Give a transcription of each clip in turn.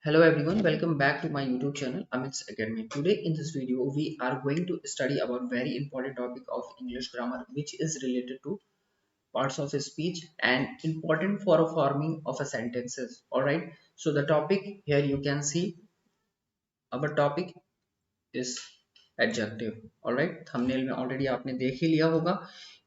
Hello everyone, welcome back to my YouTube channel Amit's Academy. Today in this video we are going to study about very important topic of English grammar which is related to parts of a speech and important for a forming of a sentences. Alright, so the topic here you can see our topic is adjective. Alright, thumbnail में already आपने देख ही लिया होगा.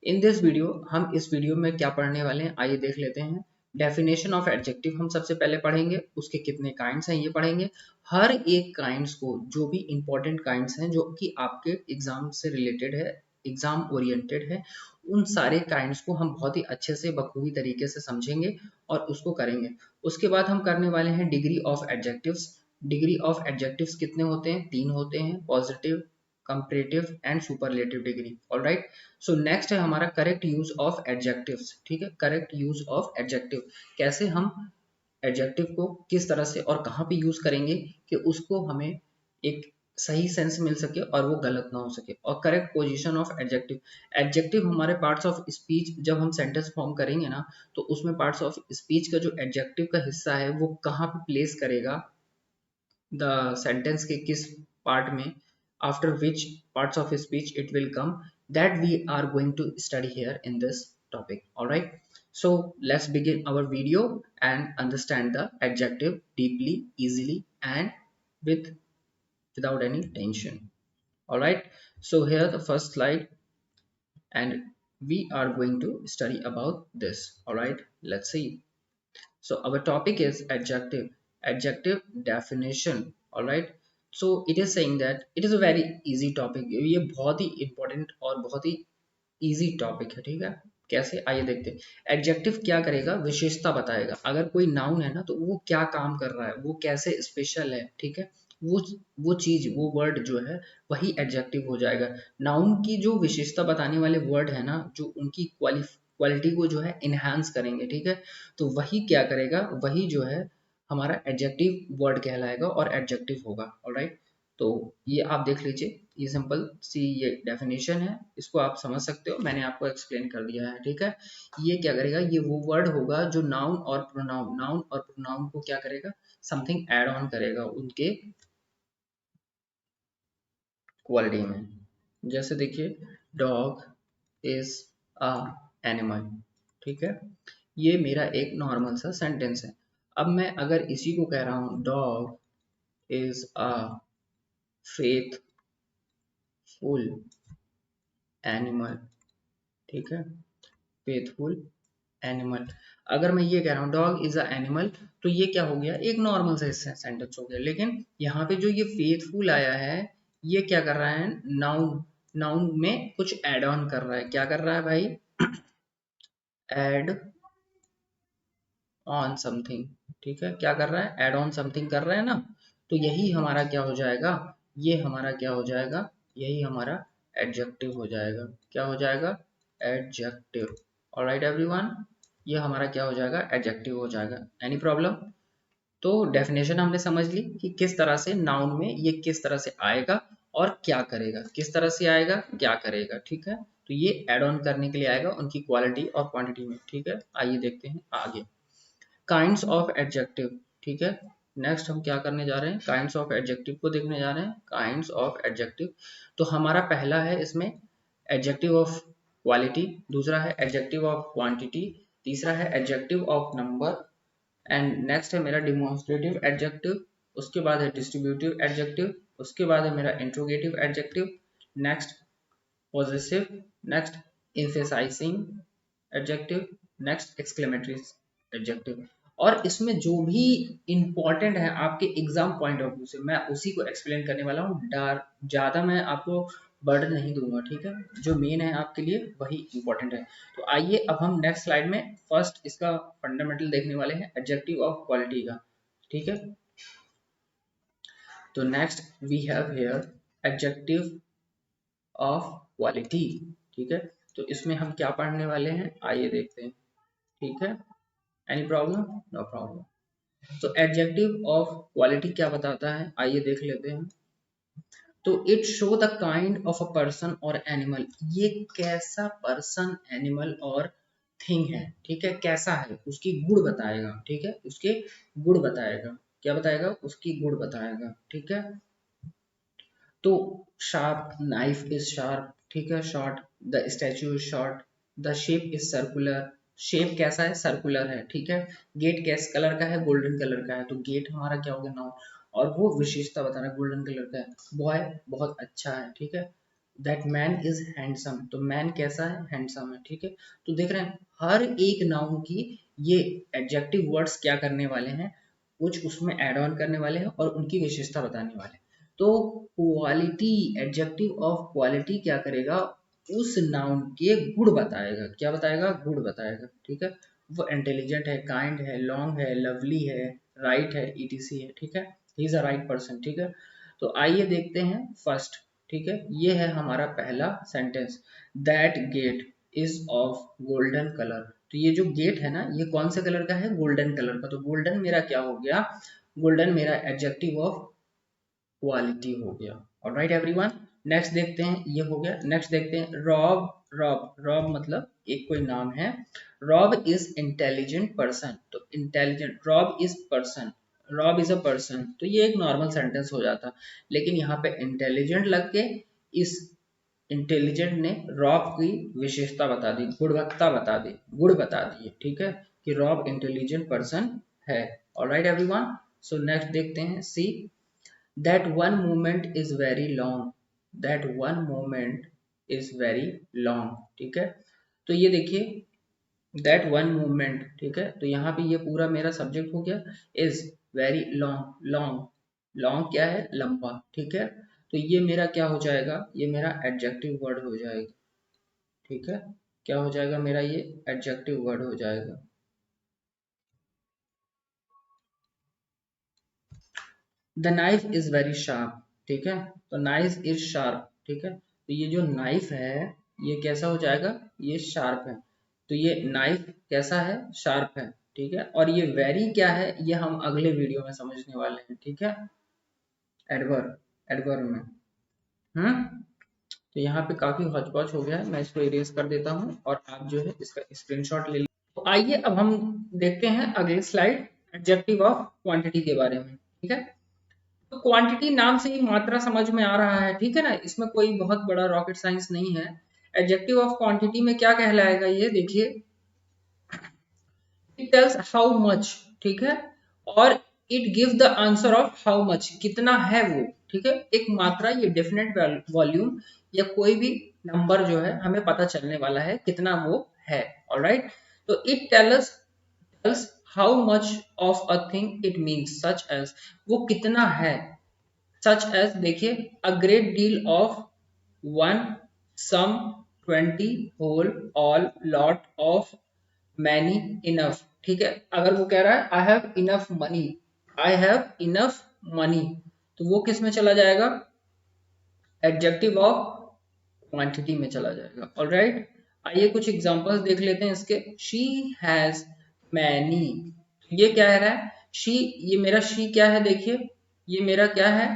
In this video हम इस video में क्या पढ़ने वाले हैं आइए देख लेते हैं. डेफिनेशन ऑफ एडजेक्टिव हम सबसे पहले पढ़ेंगे, उसके कितने काइंड्स हैं ये पढ़ेंगे. हर एक काइंड्स को, जो भी इंपॉर्टेंट काइंड्स हैं जो कि आपके एग्जाम से रिलेटेड है, एग्जाम ओरिएंटेड है, उन सारे काइंड्स को हम बहुत ही अच्छे से बखूबी तरीके से समझेंगे और उसको करेंगे. उसके बाद हम करने वाले हैं degree of adjectives. Degree of adjectives कितने होते हैं? 3 होते हैं, positive, comparative and superlative degree. Alright, so next है हमारा करेक्ट यूज ऑफ एडजेक्टिव्स. ठीक है, करेक्ट यूज ऑफ एडजेक्टिव, कैसे हम एडजेक्टिव को किस तरह से और कहाँ पे यूज करेंगे कि उसको हमें एक सही सेंस मिल सके और वो गलत ना हो सके. और correct position of adjective. Adjective हमारे पार्ट्स ऑफ स्पीच, जब हम सेंटेंस फॉर्म करेंगे ना, तो उसमें पार्ट्स ऑफ स्पीच का जो एडजेक्टिव का हिस्सा है वो कहाँ पे प्लेस करेगा द सेंटेंस के किस पार्ट में, after which parts of speech it will come, that we are going to study here in this topic. All right, so let's begin our video and understand the adjective deeply, easily and with without any tension. All right, so here the first slide and we are going to study about this. All right, let's see. So our topic is adjective. Adjective definition. All right. So it is saying that it is a very easy topic. ये बहुत ही important और बहुत ही easy topic है. ठीक है, कैसे आइए देखते हैं. एडजेक्टिव क्या करेगा? विशेषता बताएगा. अगर कोई नाउन है ना तो वो क्या काम कर रहा है, वो कैसे स्पेशल है. ठीक है, वो चीज, वो वर्ड जो है वही एडजेक्टिव हो जाएगा. नाउन की जो विशेषता बताने वाले वर्ड है ना, जो उनकी क्वालिटी को जो है इनहांस करेंगे. ठीक है, तो वही क्या करेगा, वही जो है हमारा एडजेक्टिव वर्ड कहलाएगा और एडजेक्टिव होगा. ऑलराइट, तो ये आप देख लीजिए, ये सिंपल सी ये डेफिनेशन है, इसको आप समझ सकते हो, मैंने आपको एक्सप्लेन कर दिया है. ठीक है, ये क्या करेगा, ये वो वर्ड होगा जो नाउन और प्रोनाउन को क्या करेगा, समथिंग ऐड ऑन करेगा उनके क्वालिटी में. जैसे देखिए, डॉग इज अ एनिमल. ठीक है, ये मेरा एक नॉर्मल सा सेंटेंस है. अब मैं अगर इसी को कह रहा हूं, dog is a faithful animal. ठीक है, फेथफुल एनिमल. अगर मैं ये कह रहा हूँ डॉग इज अ एनिमल, तो ये क्या हो गया, एक नॉर्मल सा सेंटेंस हो गया. लेकिन यहाँ पे जो ये फेथफुल आया है, ये क्या कर रहा है, नाउन नाउन में कुछ एड ऑन कर रहा है. क्या कर रहा है भाई, एड ऑन समथिंग. ठीक है, क्या कर रहा है, एड ऑन समथिंग कर रहा है ना. तो यही हमारा क्या हो जाएगा, ये हमारा क्या हो जाएगा, यही हमारा एडजेक्टिव हो जाएगा. क्या हो जाएगा, एडजेक्टिव. ऑलराइट एवरीवन, ये हमारा क्या हो जाएगा, एडजेक्टिव हो जाएगा. Any problem? तो डेफिनेशन हमने समझ ली कि किस तरह से नाउन में ये किस तरह से आएगा और क्या करेगा, किस तरह से आएगा, क्या करेगा. ठीक है, तो ये एड ऑन करने के लिए आएगा उनकी क्वालिटी और क्वांटिटी में. ठीक है, आइए देखते हैं आगे. Kinds of adjective. ठीक है, नेक्स्ट हम क्या करने जा रहे हैं, काइंड्स ऑफ एडजेक्टिव को देखने जा रहे हैं. काइंड्स ऑफ एडजेक्टिव, तो हमारा पहला है इसमें एडजेक्टिव ऑफ क्वालिटी, दूसरा है एडजेक्टिव ऑफ क्वांटिटी, तीसरा है adjective of number and next है मेरा डिमॉन्स्ट्रेटिव एडजेक्टिव. उसके बाद है डिस्ट्रीब्यूटिव एडजेक्टिव, उसके बाद है मेरा interrogative adjective, next possessive, next emphasizing adjective, next exclamatory adjective. और इसमें जो भी इंपॉर्टेंट है आपके एग्जाम पॉइंट ऑफ व्यू से, मैं उसी को एक्सप्लेन करने वाला हूँ. ज़्यादा मैं आपको बर्डन नहीं दूंगा. ठीक है, जो मेन है आपके लिए वही इंपॉर्टेंट है. तो आइए अब हम नेक्स्ट स्लाइड में फर्स्ट इसका फंडामेंटल देखने वाले हैं, एडजेक्टिव ऑफ क्वालिटी का. ठीक है, तो next we have here adjective of quality. ठीक है, तो इसमें हम क्या पढ़ने वाले हैं आइए देखते हैं. ठीक है, एनी प्रॉब्लम? No problem. तो एडजेक्टिव ऑफ क्वालिटी क्या बताता है आइए देख लेते हैं. तो it show the kind of a person और एनिमल, ये कैसा पर्सन, एनिमल और थिंग है. ठीक है, कैसा है, उसकी गुण बताएगा. ठीक है, उसके गुण बताएगा. क्या बताएगा, उसकी गुण बताएगा, ठीक है। तो शार्प, नाइफ इज शार्प, ठीक है, short, the statue is short, the shape is circular, shape कैसा है, सर्कुलर है, ठीक है। गेट कैस कलर का है, गोल्डन कलर का है, तो गेट हमारा क्या हो गया, नाउन, और वो विशेषता बता रहा है, गोल्डन कलर का है। बॉय बहुत अच्छा है, ठीक है। दैट मैन इज हैंडसम, तो मैन कैसा है, हैंडसम है, ठीक है। तो देख रहे हैं हर एक नाउन की ये एडजेक्टिव वर्ड्स क्या करने वाले हैं, कुछ उसमें ऐड ऑन करने वाले हैं और उनकी विशेषता बताने वाले हैं। तो क्वालिटी, एडजेक्टिव ऑफ क्वालिटी क्या करेगा, उस नाउन के गुण बताएगा, क्या बताएगा, गुण बताएगा, ठीक है। वो इंटेलिजेंट है, काइंड है, लॉन्ग है, लवली है, राइट है, ईटीसी है, ठीक है, he is a right person, ठीक है। तो आइए देखते हैं फर्स्ट, ठीक है। ये है हमारा पहला sentence, that get is of golden colour. तो ये जो गेट है ना, ये कौन से कलर का है, गोल्डन कलर का। तो गोल्डन मेरा क्या हो गया, गोल्डन मेरा एडजेक्टिव ऑफ क्वालिटी हो गया। ऑलराइट एवरीवन, नेक्स्ट देखते हैं, ये हो गया। नेक्स्ट देखते हैं रॉब, रॉब मतलब एक कोई नाम है। रॉब इज इंटेलिजेंट पर्सन, तो intelligent, Rob is person, Rob is a person, तो ये एक नॉर्मल सेंटेंस हो जाता, लेकिन यहाँ पे इंटेलिजेंट लग के इस इंटेलिजेंट ने रॉब की विशेषता बता दी, गुणवत्ता बता दी, गुण बता दिए, ठीक है, कि रॉब इंटेलिजेंट पर्सन है। ऑलराइट एवरीवन, सो नेक्स्ट देखते हैं सी, that one moment is very long, that one moment is very long, ठीक है। तो ये देखिए that one moment, ठीक है, तो यहाँ पे ये पूरा मेरा सब्जेक्ट हो गया, is very long, long, long क्या है, लंबा, ठीक है। तो ये मेरा क्या हो जाएगा, ये मेरा एडजेक्टिव वर्ड हो जाएगा, ठीक है। क्या हो जाएगा मेरा, ये एडजेक्टिव वर्ड हो जाएगा। The knife is very sharp, ठीक है, तो नाइफ इज शार्प, ठीक है। तो ये जो नाइफ है ये कैसा हो जाएगा, ये शार्प है, तो ये नाइफ कैसा है, शार्प है, ठीक है। और ये वेरी क्या है, ये हम अगले वीडियो में समझने वाले हैं, ठीक है, एडवर्ब, एडवर्ब में। तो यहाँ पे काफी हौच-पौच हो गया है, मैं इसको इरेज कर देता हूँ और आप जो है इसका स्क्रीनशॉट ले लीजिए। तो आइए अब हम देखते हैं अगली स्लाइड, एडजेक्टिव ऑफ क्वांटिटी के बारे में, ठीक है। तो क्वांटिटी नाम से ही मात्रा समझ में आ रहा है, ठीक है ना, इसमें कोई बहुत बड़ा रॉकेट साइंस नहीं है। एडजेक्टिव ऑफ क्वांटिटी में क्या कहलाएगा, ये देखिए, इट टेल्स हाउ मच, ठीक है, और it give the answer of how much, कितना है वो, ठीक है। एक मात्रा, ये डेफिनेट वॉल्यूम या कोई भी नंबर जो है हमें पता चलने वाला है कितना वो है। ऑलराइट, तो it tells how much of a thing it means, such as, वो कितना है, such as देखिए, a great deal of, one, some, 20, whole, all, lot of, many, enough, ठीक है। अगर वो कह रहा है I have enough money, I have enough money, तो वो किस में चला जाएगा, एडजेक्टिव ऑफ क्वांटिटी में चला जाएगा। ऑलराइट, आइए कुछ एग्जांपल्स देख लेते हैं इसके। शी हैज मैनी, ये क्या कह रहा है, शी, ये मेरा शी क्या है, देखिए ये मेरा क्या है,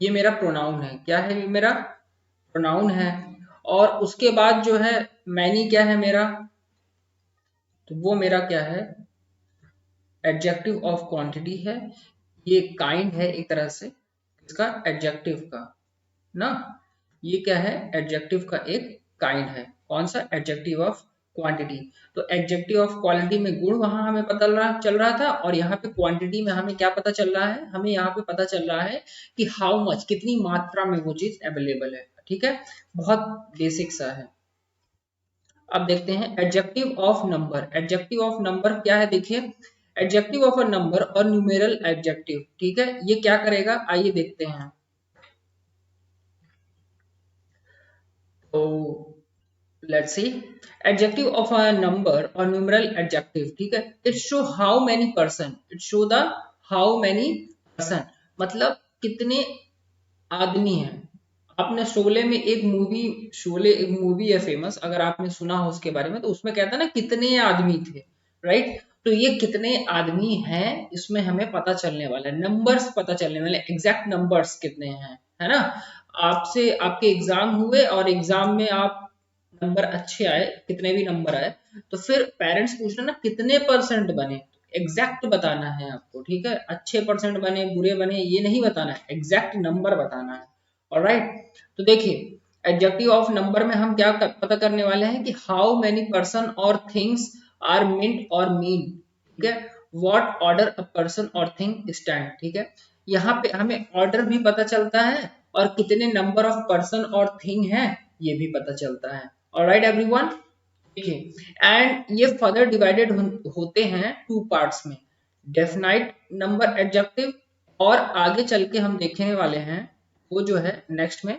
ये मेरा प्रोनाउन है, क्या है, ये मेरा प्रोनाउन है। और उसके बाद जो है मैनी क्या है मेरा, तो वो मेरा क्या है, एडजेक्टिव ऑफ क्वांटिटी है। ये काइंड है एक तरह से इसका एडजेक्टिव का ना, ये क्या है, एडजेक्टिव का एक काइंड है, कौन सा, एडजेक्टिव ऑफ क्वांटिटी। तो एडजेक्टिव ऑफ क्वालिटी में गुण वहां हमें पता चल रहा था, और यहाँ पे क्वांटिटी में हमें क्या पता चल रहा है, हमें यहाँ पे पता चल रहा है कि हाउ मच, कितनी मात्रा में वो चीज अवेलेबल है, ठीक है। बहुत बेसिक सा है। अब देखते हैं adjective of number, adjective of number क्या है, देखिए, एडजेक्टिव ऑफ अ नंबर और न्यूमेरल एडजेक्टिव, ठीक है, ये क्या करेगा, आइए देखते हैं। तो let's see, adjective of a number or numeral adjective, ठीक है, it show how many person, it show the how many person, मतलब कितने आदमी हैं। आपने शोले में एक मूवी, शोले एक मूवी है फेमस, अगर आपने सुना हो उसके बारे में, तो उसमें कहता है ना कितने आदमी थे, राइट। तो ये कितने आदमी हैं, इसमें हमें पता चलने वाला है, नंबर्स पता चलने वाले, एग्जैक्ट नंबर्स कितने हैं, है ना। आपसे आपके एग्जाम हुए और एग्जाम में आप नंबर अच्छे आए, कितने भी नंबर आए, तो फिर पेरेंट्स पूछ रहे ना कितने परसेंट बने, एग्जैक्ट बताना है आपको, ठीक है, अच्छे परसेंट बने बुरे बने ये नहीं बताना है, एग्जैक्ट नंबर बताना है। ऑलराइट, तो देखिए एडजेक्टिव ऑफ नंबर में हम क्या पता करने वाले हैं कि हाउ मेनी पर्सन और थिंग्स आर मिंट और मीन, ठीक है, व्हाट ऑर्डर अ पर्सन और थिंग स्टैंड, ठीक है, यहाँ पे हमें ऑर्डर भी पता चलता है और कितने नंबर ऑफ पर्सन और थिंग है ये भी पता चलता है। ऑलराइट एवरीवन, देखिए एंड ये फर्दर डिवाइडेड होते हैं टू पार्ट्स में, डेफिनाइट नंबर एडजेक्टिव और आगे चल के हम देखने वाले हैं वो जो है नेक्स्ट में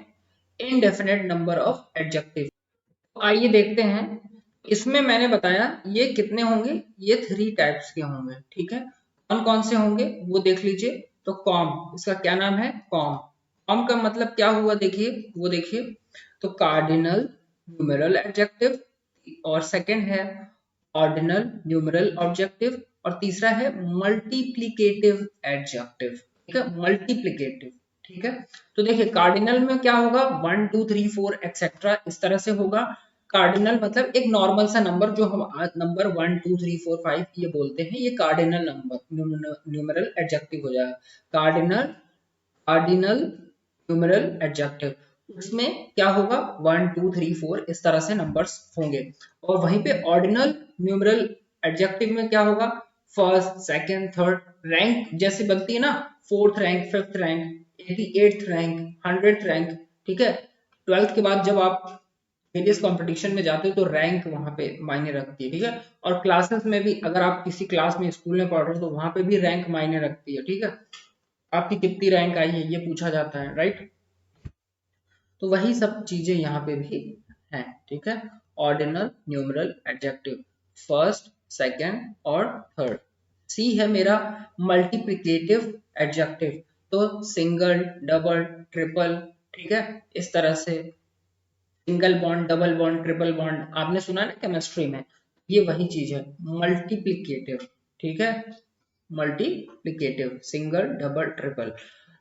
इनडेफिनेट नंबर ऑफ एडजेक्टिव। तो आइए देखते हैं, इसमें मैंने बताया ये कितने होंगे, ये 3 टाइप्स के होंगे, ठीक है, कौन कौन से होंगे वो देख लीजिए। तो कॉम, इसका क्या नाम है, कॉम। कॉम का मतलब क्या हुआ देखिए, वो देखिए, तो कार्डिनल न्यूमेरल एडजेक्टिव, और सेकंड है ऑर्डिनल न्यूमेरल ऑब्जेक्टिव, और तीसरा है मल्टीप्लिकेटिव एडजेक्टिव, ठीक है, मल्टीप्लिकेटिव, ठीक है। तो देखिए कार्डिनल में क्या होगा, 1 2 3 4 एक्सेट्रा इस तरह से होगा। कार्डिनल मतलब एक नॉर्मल सा नंबर जो हम नंबर 1 2 3 4 5 ये बोलते हैं, ये कार्डिनल नंबर न्यूमेरल एडजेक्टिव हो जाएगा। कार्डिनल कार्डिनल न्यूमेरल एडजेक्टिव उसमें क्या होगा, 1 2 3 4 इस तरह से नंबर्स होंगे। और वहीं पे ऑर्डिनल न्यूमेरल एडजेक्टिव में क्या होगा, फर्स्ट सेकंड थर्ड रैंक जैसे बनती है ना, 4th rank 5th rank 88th rank 100th rank, ठीक है। 12th के बाद जब आप वेरियस कंपटीशन में जाते हो तो रैंक वहां पे मायने रखती है, ठीक है। और क्लासेस में भी अगर आप किसी क्लास में स्कूल में पढ़ रहे हो तो वहां पे भी रैंक मायने रखती है, ठीक है, आपकी कितनी रैंक आई है ये पूछा जाता है, राइट। तो वही सब चीजें यहाँ पे भी हैं, ठीक है। Ordinal numeral adjective first second और थर्ड। सी है मेरा मल्टीप्लिकेटिव एडजेक्टिव, तो सिंगल डबल ट्रिपल, ठीक है, इस तरह से single bond double bond triple bond आपने सुना ना केमिस्ट्री में, ये वही चीज है मल्टीप्लिकेटिव, ठीक है, मल्टीप्लिकेटिव सिंगल डबल ट्रिपल।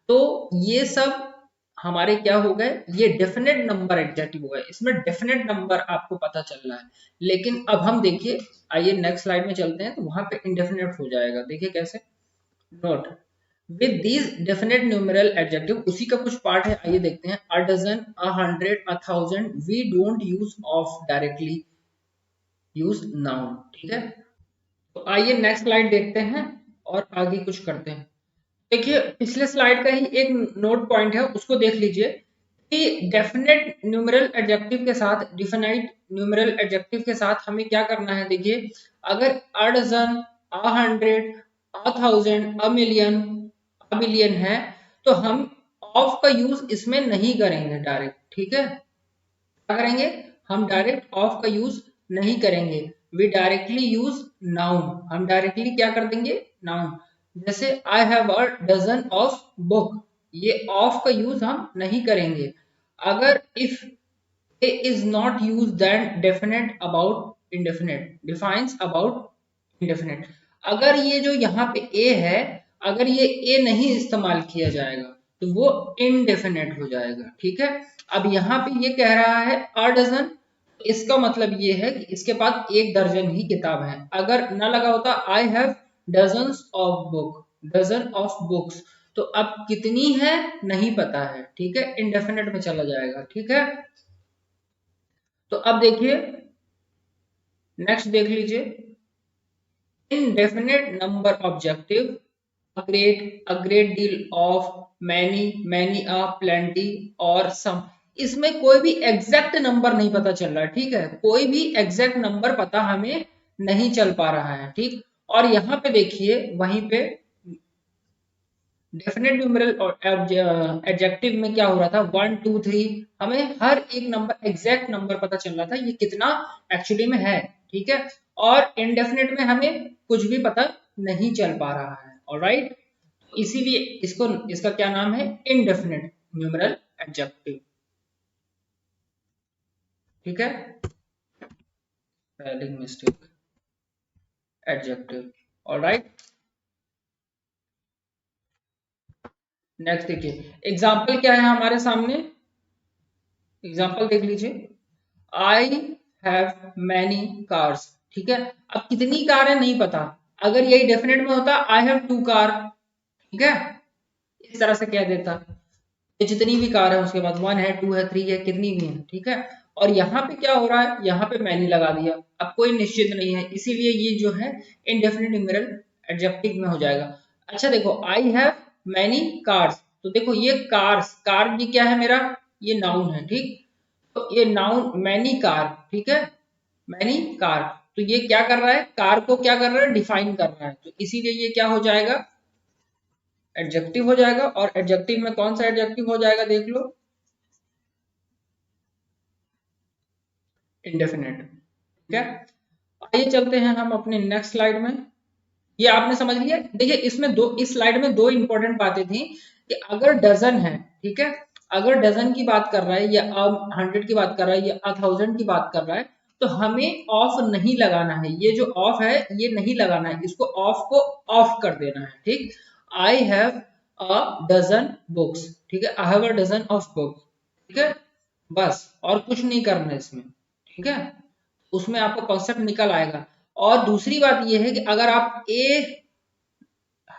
तो ये सब हमारे क्या हो गए, ये डेफिनेट नंबर एडजेक्टिव हो गए, इसमें डेफिनेट नंबर आपको पता चल रहा है। लेकिन अब हम देखिए, आइए नेक्स्ट स्लाइड में चलते हैं, तो वहां पे इनडेफिनेट हो जाएगा, देखिए कैसे, note with these definite numeral adjective, उसी का कुछ पार्ट है, आइए देखते हैं। A dozen, a hundred, a thousand, we don't use of directly, use noun, ठीक है। तो आइए नेक्स्ट स्लाइड देखते हैं और आगे कुछ करते हैं। देखिए पिछले स्लाइड का ही एक नोट पॉइंट है उसको देख लीजिए कि डेफिनेट न्यूमेरल एडजेक्टिव के साथ डिफिनाइट न्यूमेरल एडजेक्टिव के साथ हमें क्या करना है। देखिए अगर a dozen, a hundred, a thousand, a million, a billion है तो हम ऑफ का यूज इसमें नहीं करेंगे डायरेक्ट, ठीक है। क्या करेंगे, हम डायरेक्ट ऑफ का यूज नहीं करेंगे, वी डायरेक्टली यूज नाउन, हम डायरेक्टली क्या कर देंगे, नाउन। जैसे I have a dozen of book, ये ऑफ का यूज हम नहीं करेंगे। अगर if a is not use then definite about indefinite defines about indefinite, अगर ये जो यहाँ पे ए है, अगर ये ए नहीं इस्तेमाल किया जाएगा तो वो इनडेफिनेट हो जाएगा, ठीक है। अब यहाँ पे ये कह रहा है अ डजन, इसका मतलब ये है कि इसके पास 1 दर्जन ही किताब है। अगर ना लगा होता I have dozens of book, dozen of books, तो अब कितनी है नहीं पता है, ठीक है, इनडेफिनेट में चला जाएगा, ठीक है। तो अब देखिए नेक्स्ट देख लीजिए, indefinite number objective, a great deal of, many, many a, plenty और some। इसमें कोई भी एग्जैक्ट नंबर नहीं पता चल रहा है, ठीक है, कोई भी एग्जैक्ट नंबर पता हमें नहीं चल पा रहा है, ठीक। और यहाँ पे देखिए वहीं पे डेफिनेट न्यूमेरल एडजेक्टिव में क्या हो रहा था, 1 2 3, हमें हर एक नंबर एग्जैक्ट नंबर पता चल रहा था ये कितना एक्चुअली में है, ठीक है। और इनडेफिनेट में हमें कुछ भी पता नहीं चल पा रहा है, ऑलराइट। इसीलिए इसको, इसका क्या नाम है, इनडेफिनेट न्यूमेरल एडजेक्टिव, ठीक है, spelling mistake, adjective, alright. Next देखिए एग्जाम्पल क्या है हमारे सामने, एग्जाम्पल देख लीजिए, आई हैव मैनी कार्स, ठीक है। अब कितनी कार है नहीं पता, अगर यही डेफिनेट में होता आई हैव 2 कार, ठीक है, इस तरह से कह देता, ये जितनी भी कार है उसके बाद 1 है 2 है 3 है कितनी भी है, ठीक है। और यहाँ पे क्या हो रहा है, यहाँ पे मैनी लगा दिया, अब कोई निश्चित नहीं है, इसीलिए ये जो है इंडेफिनिट न्यूमेरल एडजेक्टिव में हो जाएगा। अच्छा देखो, आई हैव मैनी कार्स, तो देखो ये कार्स, कार ये क्या है मेरा, ये नाउन है, ठीक। तो ये नाउन मैनी कार, ठीक है, मैनी कार, तो ये क्या कर रहा है, कार को क्या कर रहा है, डिफाइन कर रहा है, तो इसीलिए ये क्या हो जाएगा, एडजेक्टिव हो जाएगा। और एडजेक्टिव में कौन सा एडजेक्टिव हो जाएगा, देख लो, इंडेफिनेट, ठीक है। आइए चलते हैं हम अपने नेक्स्ट स्लाइड में। ये आपने समझ लिया, देखिए इसमें दो, इस स्लाइड में दो इंपॉर्टेंट बातें थी कि अगर डजन है, ठीक है, अगर डजन की बात कर रहा है या 100 की बात कर रहा है या 1000 की बात कर रहा है, तो हमें ऑफ नहीं लगाना है, ये जो ऑफ है ये नहीं लगाना है, इसको ऑफ को ऑफ कर देना है, ठीक। I have a dozen books, ठीक है, I have a dozen of books, ठीक है, बस और कुछ नहीं करना है इसमें, ठीक है, उसमें आपका कॉन्सेप्ट निकल आएगा। और दूसरी बात यह है कि अगर आप ए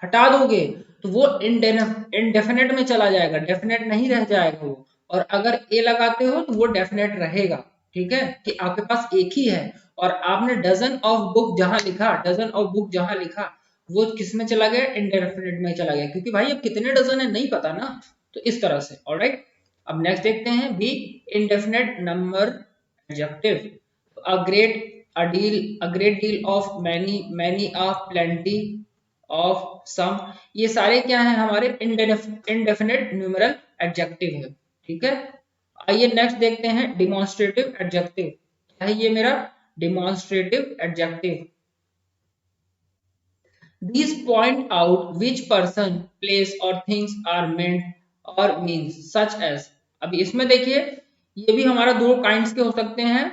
हटा दोगे तो वो इनडेफिनेट में चला जाएगा, डेफिनेट नहीं रह जाएगा वो। और अगर ए लगाते हो तो वो डेफिनेट रहेगा, ठीक है, कि आपके पास एक ही है। और आपने डजन ऑफ बुक जहां लिखा, डजन ऑफ बुक जहां लिखा, वो किस में चला गया, इनडेफिनेट में चला गया, क्योंकि भाई अब कितने डजन है नहीं पता ना, तो इस तरह से। ऑलराइट, अब नेक्स्ट देखते हैं B, indefinite number adjective, a great deal of, many, many of, plenty of, some, ये सारे क्या हैं, हमारे इंडेफिनेट न्यूमेरल एडजेक्टिव है, ठीक है। आइए नेक्स्ट देखते हैं डिमॉन्स्ट्रेटिव एडजेक्टिव, क्या है ये मेरा, demonstrative adjective, these point out which person, place or things are meant or means such as, अभी इसमें देखिए ये भी हमारा दो काइंड्स के हो सकते हैं।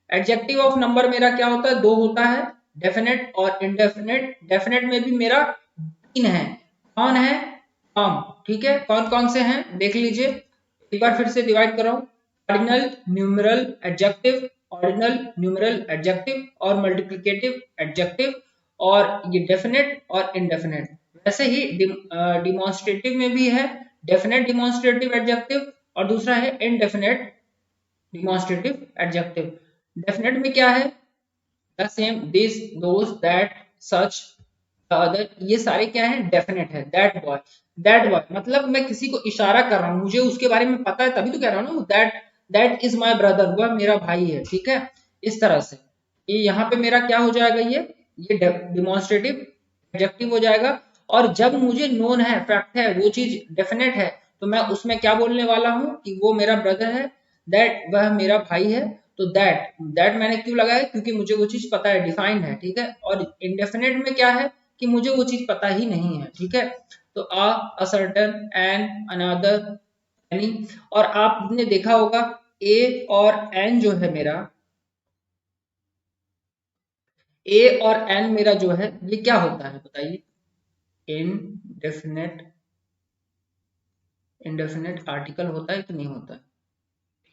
एडजेक्टिव ऑफ नंबर मेरा क्या होता है, दो होता है, डेफिनेट और इनडेफिनेट। डेफिनेट में भी मेरा तीन है, कौन है, फॉर्म, ठीक है, कौन कौन से हैं देख लीजिए, एक बार फिर से डिवाइड कराऊं, ordinal numeral adjective, ordinal numeral adjective और मल्टीप्लिकेटिव एडजेक्टिव, और ये डेफिनेट और इनडेफिनेट। वैसे ही डिमॉन्स्ट्रेटिव में भी है डेफिनेट डिमॉन्स्ट्रेटिव एडजेक्टिव और दूसरा है इनडेफिनेट डिमॉन्स्ट्रेटिव एडजेक्टिव। डेफिनेट में क्या है, the same, this, those, that, such, other, ये सारे क्या है, डेफिनेट है। दैट बॉय, दैट बॉय मतलब मैं किसी को इशारा कर रहा हूँ, मुझे उसके बारे में पता है तभी तो कह रहा हूँ ना, that, that is my brother, वह मेरा भाई है, ठीक है, इस तरह से। ये यहाँ पे मेरा क्या हो जाएगा, ये डिमॉन्स्ट्रेटिव एडजेक्टिव हो जाएगा। और जब मुझे नोन है, फैक्ट है, वो चीज डेफिनेट है, तो मैं उसमें क्या बोलने वाला हूँ कि वो मेरा ब्रदर है, दैट वह मेरा भाई है। तो दैट मैंने क्यों लगाया, क्योंकि मुझे वो चीज पता है, डिफाइंड है, ठीक है। और इनडेफिनेट में क्या है कि मुझे वो चीज पता ही नहीं है, ठीक है। तो a certain, an, another, any. और आपने देखा होगा ए और एन जो है मेरा, ए और एन मेरा जो है ये क्या होता है बताइए, इनडेफिनेट, इनडेफिनेट आर्टिकल होता है कि नहीं होता है,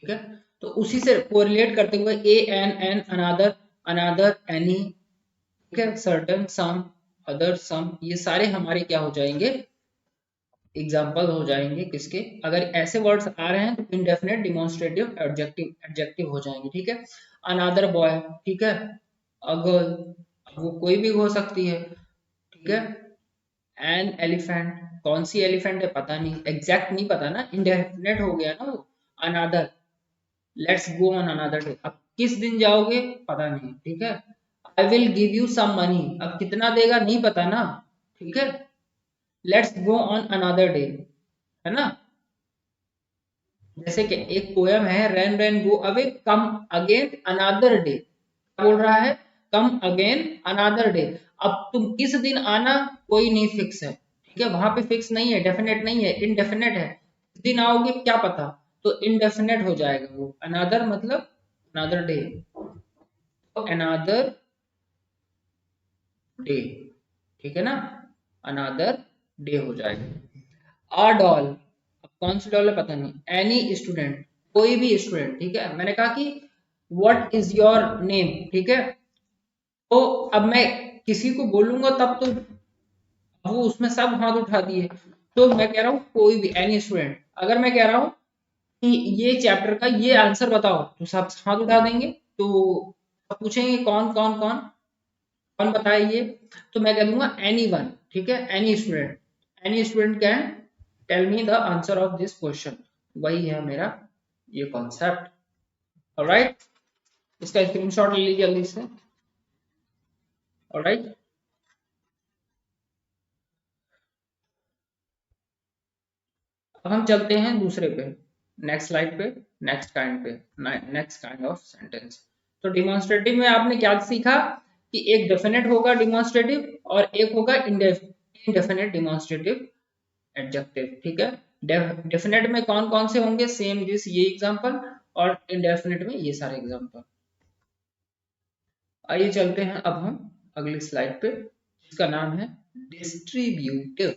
ठीक है। तो उसी से कोरिलेट करते हुए a, an, an, another, another, any, ठीक है, सर्टेन, सम, अदर, सम, ये सारे हमारे क्या हो जाएंगे, एग्जाम्पल हो जाएंगे किसके, अगर ऐसे वर्ड्स आ रहे हैं तो इनडेफिनेट डिमॉन्स्ट्रेटिव एडजेक्टिव एडजेक्टिव हो जाएंगे, ठीक है। अनदर बॉय, ठीक है, अ गर्ल, वो कोई भी हो सकती है, ठीक है। एन एलिफेंट, कौन सी एलिफेंट है पता नहीं, एग्जैक्ट नहीं पता ना, इंडेफिनेट हो गया ना वो। Another, let's go on another day, अब किस दिन जाओगे पता नहीं, ठीक है। I will give you some money, अब कितना देगा नहीं पता ना, ठीक है। Let's go on another day, है ना। जैसे कि एक पोयम है, rain rain go away come again another day, क्या बोल रहा है, कम अगेन अनदर डे। अब तुम किस दिन आना कोई नहीं फिक्स है, ठीक है, वहां पे फिक्स नहीं है, डेफिनेट नहीं है, इनडेफिनेट है, किस दिन आओगे क्या पता, तो इनडेफिनेट हो जाएगा वो। अनदर मतलब अनदर डे, तो अनदर डे, ठीक है ना, अनदर डे हो जाएगा। आ डॉल, अब कौन सी डॉल है पता नहीं, एनी स्टूडेंट, कोई भी स्टूडेंट, ठीक है। मैंने कहा कि व्हाट इज योर नेम, ठीक है। तो अब मैं किसी को बोलूंगा तब तो वो उसमें सब हाथ उठा दिए। तो मैं कह रहा हूँ कोई भी एनी स्टूडेंट, अगर मैं कह रहा हूँ कि ये चैप्टर का ये आंसर बताओ तो सब हाथ उठा देंगे। तो सब पूछेंगे कौन कौन कौन कौन बताए ये, तो मैं कह दूंगा एनी वन, ठीक है, any student can tell me the answer of this question. वही है मेरा ये कॉन्सेप्ट। ऑलराइट, इसका स्क्रीनशॉट ले लीजिए जल्दी से। ऑलराइट, अब हम चलते हैं दूसरे पे, नेक्स्ट स्लाइड पे, नेक्स्ट काइंड ऑफ सेंटेंस। तो डिमॉन्स्ट्रेटिव में आपने क्या सीखा कि एक डेफिनेट होगा डिमॉन्स्ट्रेटिव और एक होगा इनडेफिनेट डिमॉन्स्ट्रेटिव एडजेक्टिव, ठीक है। डेफिनेट में कौन कौन से होंगे, सेम दिस ये एग्जांपल, और इनडेफिनेट में ये सारे एग्जांपल। आइए चलते हैं अब हम अगली स्लाइड पे, जिसका नाम है डिस्ट्रीब्यूटिव।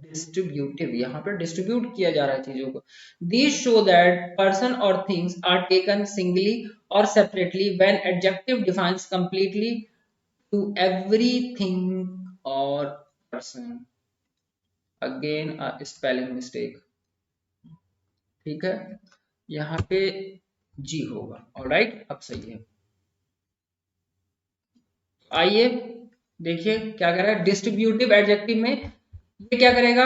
डिस्ट्रीब्यूटिव, यहाँ पे डिस्ट्रीब्यूट किया जा रहा है चीजों को। दिस शो दैट पर्सन और थिंग्स आर टेकन सिंगली और separately when adjective defines completely to everything और person. Again a spelling mistake, ठीक है, यहाँ पे जी होगा। ऑलराइट, अब सही है। आइए देखिए क्या कर रहा है डिस्ट्रीब्यूटिव एडजेक्टिव में, ये क्या करेगा,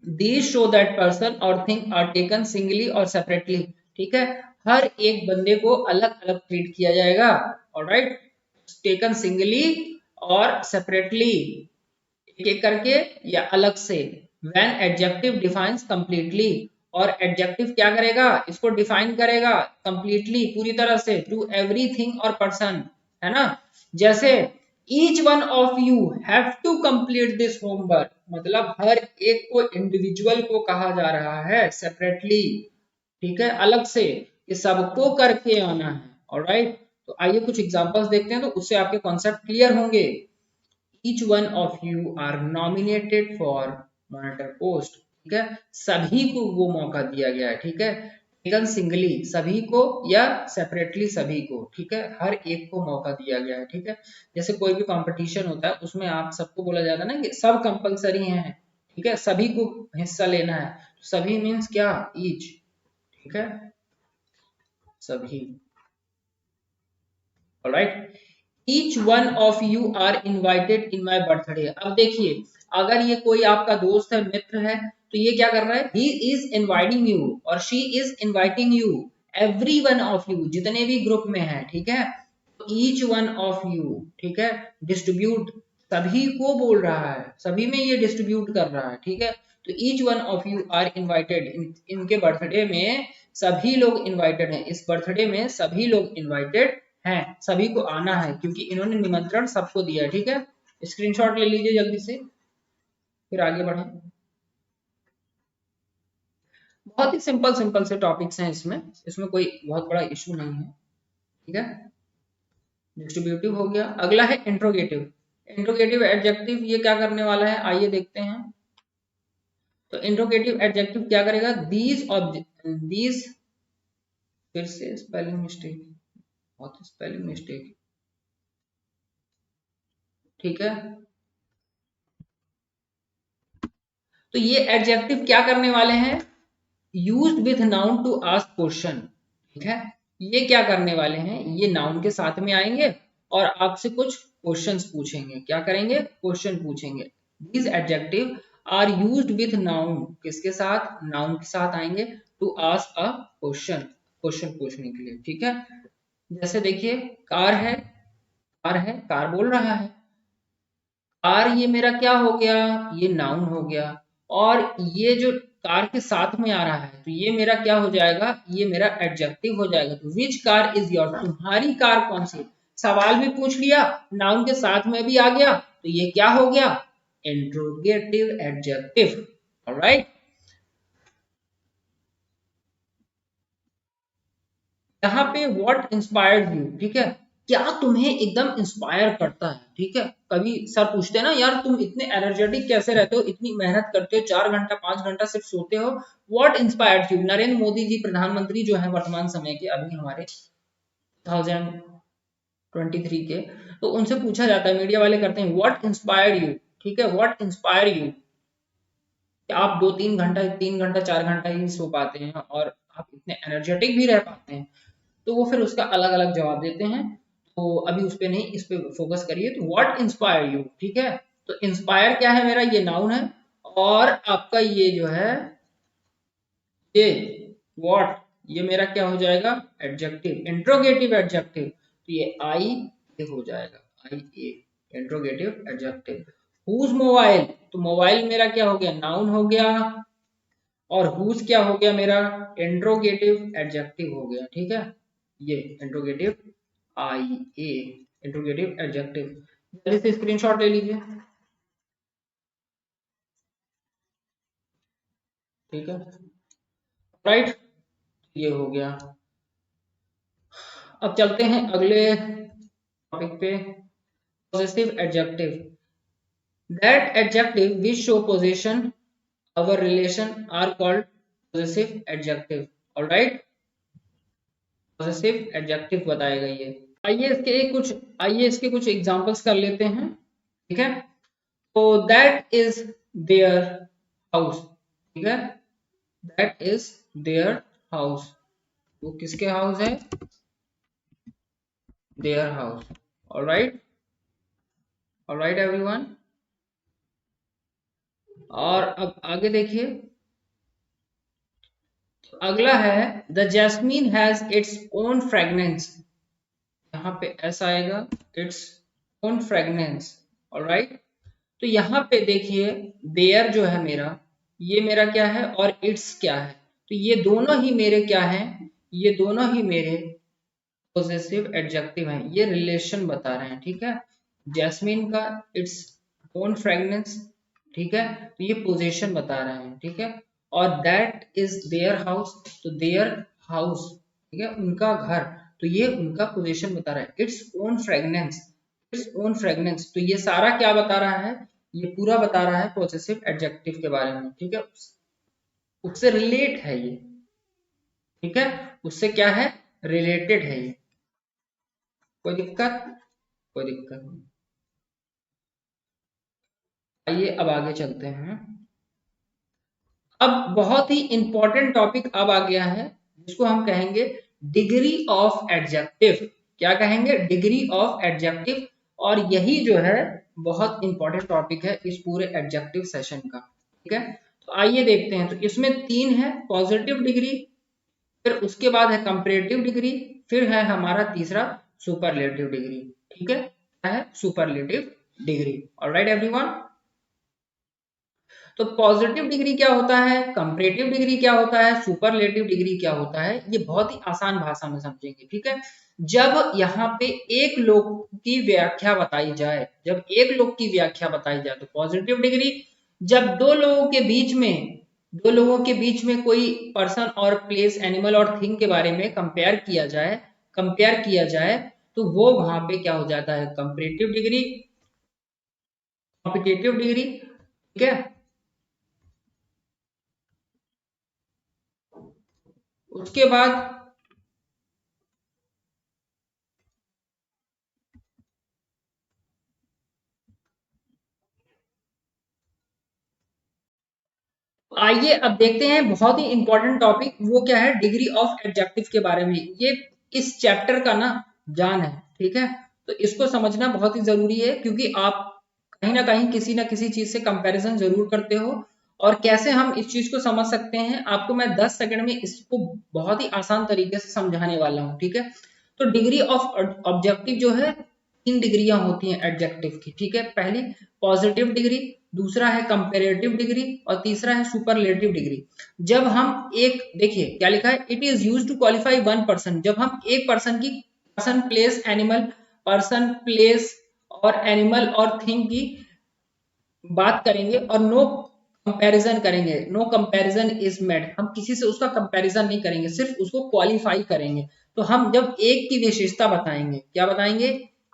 These show that person or thing are taken singly और separately, ठीक है, हर एक बंदे को अलग अलग ट्रीट किया जाएगा। ऑलराइट, टेकन सिंगली और सेपरेटली, एक एक करके या अलग से। व्हेन एडजेक्टिव डिफाइंस कंप्लीटली, और एडजेक्टिव क्या करेगा, इसको डिफाइन करेगा कंप्लीटली, पूरी तरह से, टू एवरीथिंग और पर्सन, है ना। जैसे each one of you have to complete this homework, मतलब हर एक को इंडिविजुअल को कहा जा रहा है सेपरेटली, ठीक है, अलग से, कि सबको करके आना है। ऑलराइट, तो आइए कुछ एग्जांपल्स देखते हैं, तो उससे आपके कॉन्सेप्ट क्लियर होंगे। each one of you are nominated for monitor post, ठीक है, सभी को वो मौका दिया गया है, ठीक है, टेकन सिंगली सभी को या सेपरेटली सभी को, ठीक है, हर एक को मौका दिया गया है, ठीक है। जैसे कोई भी कंपटीशन होता है उसमें आप सबको बोला जाता है ना कि सब कंपलसरी है, ठीक है, सभी को हिस्सा लेना है। सभी मीन्स क्या, ईच, ठीक है, सभी। Alright, each one of you are invited in my birthday. अब देखिए, अगर ये कोई आपका दोस्त है, मित्र है, तो ये क्या कर रहा है, ही इज इनवाइटिंग यू और she is inviting you, every one of you, जितने भी ग्रुप में है, ठीक है, ईच वन ऑफ यू, ठीक है, डिस्ट्रीब्यूट, सभी को बोल रहा है, सभी में ये डिस्ट्रीब्यूट कर रहा है, ठीक है। तो each one of you are invited, इनके बर्थडे में सभी लोग इनवाइटेड हैं, इस बर्थडे में सभी लोग इनवाइटेड हैं, सभी को आना है, क्योंकि इन्होंने निमंत्रण सबको दिया है, ठीक है। स्क्रीनशॉट ले लीजिए जल्दी से, फिर आगे बढ़े। बहुत ही सिंपल सिंपल से टॉपिक्स हैं इसमें, इसमें कोई बहुत बड़ा इशू नहीं है, ठीक है। डिस्ट्रीब्यूटिव हो गया, अगला है इंट्रोगेटिव। इंट्रोगेटिव एडजेक्टिव ये क्या करने वाला है, आइए देखते हैं। तो इंट्रोगेटिव एडजेक्टिव क्या करेगा, दीज, फिर से स्पेलिंग मिस्टेक, बहुत स्पेलिंग मिस्टेक, ठीक है। तो ये एडजेक्टिव क्या करने वाले हैं, used with noun to ask question, ठीक है, ये क्या करने वाले हैं, ये नाउन के साथ में आएंगे और आपसे कुछ क्वेश्चंस पूछेंगे, क्या करेंगे, क्वेश्चन पूछेंगे। These adjective are used with noun, किसके साथ, नाउन के साथ आएंगे, to ask a question, question पूछने के लिए, ठीक है। जैसे देखिए, कार है, कार है, कार बोल रहा है, कार ये मेरा क्या हो गया, ये नाउन हो गया, और ये जो कार के साथ में आ रहा है तो ये मेरा क्या हो जाएगा, ये मेरा एडजेक्टिव हो जाएगा। तो विच कार इज योर, तुम्हारी कार कौन सी, सवाल भी पूछ लिया, नाउन के साथ में भी आ गया, तो ये क्या हो गया, इंट्रोगेटिव एडजेक्टिव। ऑलराइट, यहाँ पे व्हाट इंस्पायर्ड यू, ठीक है, क्या तुम्हें एकदम इंस्पायर करता है, ठीक है। कभी सर पूछते हैं ना, यार तुम इतने एनर्जेटिक कैसे रहते हो, इतनी मेहनत करते हो, 4 घंटा 5 घंटा सिर्फ सोते हो, what inspired you. Narendra Modi ji प्रधानमंत्री जो है वर्तमान समय के, अभी हमारे 2025 23 के, तो उनसे पूछा जाता है, मीडिया वाले करते हैं व्हाट इंस्पायर्ड यू, ठीक है, व्हाट इंस्पायर यू, आप 2-3 घंटा 3 घंटा 4 घंटा ही सो पाते हैं और आप इतने एनर्जेटिक भी रह पाते हैं, तो वो फिर उसका अलग अलग जवाब देते हैं। तो अभी उस पे नहीं, इस पे फोकस करिए। तो व्हाट इंस्पायर यू, ठीक है, तो इंस्पायर क्या है मेरा, ये नाउन है, और आपका ये जो है ये व्हाट, ये मेरा क्या हो जाएगा, एडजेक्टिव, इंट्रोगेटिव एडजेक्टिव, तो ये आई ए हो जाएगा, आई ए, इंट्रोगेटिव एडजेक्टिव। हुज मोबाइल, तो मोबाइल मेरा क्या हो गया, नाउन हो गया, और हुज क्या हो गया मेरा, इंट्रोगेटिव एडजेक्टिव हो गया, ठीक है, ये इंट्रोगेटिव, आई ए, इंट्रोगेटिव एडजेक्टिव। जल्दी से स्क्रीनशॉट ले लीजिए, ठीक है, राइट, ये हो गया। अब चलते हैं अगले टॉपिक पे, possessive adjective, that adjective which show possession our relation are called possessive adjective, all right, possessive adjective बताएगा ये। आइए इसके कुछ एग्जांपल्स कर लेते हैं, ठीक है। तो दैट इज देयर हाउस, ठीक है, दैट इज देयर हाउस, वो किसके हाउस है, their house, alright, alright everyone. और अब आगे देखिए, अगला है the jasmine has its own fragrance, यहाँ पे ऐसा आएगा, इट्स ओन फ्रेगनेंस, ऑलराइट। तो यहाँ पे देखिए देयर जो है मेरा, ये मेरा क्या है और इट्स क्या है, तो ये दोनों ही मेरे क्या हैं, ये दोनों ही मेरे पोजेसिव एडजेक्टिव हैं, ये रिलेशन बता रहे हैं, ठीक है। जैस्मीन का इट्स ओन फ्रेगनेंस, ठीक है, तो ये पोजीशन बता रहे हैं, ठीक है। और दैट इज देयर हाउस, तो देयर हाउस, ठीक है, उनका घर, तो ये उनका पोजीशन बता रहा है। Its own fragrance, its own fragrance, तो ये सारा क्या बता रहा है, ये पूरा बता रहा है पोजेसिव एडजेक्टिव के बारे में, ठीक है, उससे रिलेट है ये, ठीक है, उससे क्या है, रिलेटेड है ये, कोई दिक्कत, कोई दिक्कत नहीं। आइए अब आगे चलते हैं। अब बहुत ही इंपॉर्टेंट टॉपिक अब आ गया है, जिसको हम कहेंगे डिग्री ऑफ एडजेक्टिव, क्या कहेंगे, डिग्री ऑफ एडजेक्टिव। और यही जो है बहुत इंपॉर्टेंट टॉपिक है इस पूरे एडजेक्टिव सेशन का, ठीक है। तो आइए देखते हैं, तो इसमें 3 है, पॉजिटिव डिग्री, फिर उसके बाद है कंपैरेटिव डिग्री, फिर है हमारा तीसरा सुपरलेटिव डिग्री, ठीक है, क्या है, सुपरलेटिव डिग्री, ऑलराइट एवरीवन। तो पॉजिटिव डिग्री क्या होता है, कंपैरेटिव डिग्री क्या होता है, सुपरलेटिव डिग्री क्या होता है, ये बहुत ही आसान भाषा में समझेंगे, ठीक है। जब यहाँ पे एक लोग की व्याख्या बताई जाए, जब एक लोग की व्याख्या बताई जाए तो पॉजिटिव डिग्री। जब दो लोगों के बीच में कोई पर्सन और प्लेस, एनिमल और थिंग के बारे में कंपेयर किया जाए तो वो वहां पे क्या हो जाता है, कंपैरेटिव डिग्री, कॉम्पिटिटिव डिग्री, ठीक है। उसके बाद आइए अब देखते हैं बहुत ही इंपॉर्टेंट टॉपिक, वो क्या है, डिग्री ऑफ एडजेक्टिव के बारे में। ये इस चैप्टर का ना जान है, ठीक है, तो इसको समझना बहुत ही जरूरी है, क्योंकि आप कहीं ना किसी चीज से कंपैरिजन जरूर करते हो। और कैसे हम इस चीज को समझ सकते हैं, आपको मैं 10 सेकंड में इसको बहुत ही आसान तरीके से समझाने वाला हूँ, ठीक है। तो डिग्री ऑफ ऑब्जेक्टिव जो है, 3 डिग्रियां होती हैं एडजेक्टिव की, ठीक है। पहली पॉजिटिव डिग्री, दूसरा है कंपैरेटिव डिग्री, और तीसरा है सुपरलेटिव डिग्री। जब हम एक, देखिए क्या लिखा है, it is used to qualify one person, जब हम एक पर्सन की, person place animal, person place और एनिमल और थिंग की बात करेंगे और नो कंपैरिजन करेंगे, नो कंपैरिजन इज मेड, हम किसी से उसका कंपैरिजन नहीं करेंगे, सिर्फ उसको क्वालिफाई करेंगे। तो हम जब एक की विशेषता बताएंगे, क्या बताएंगे,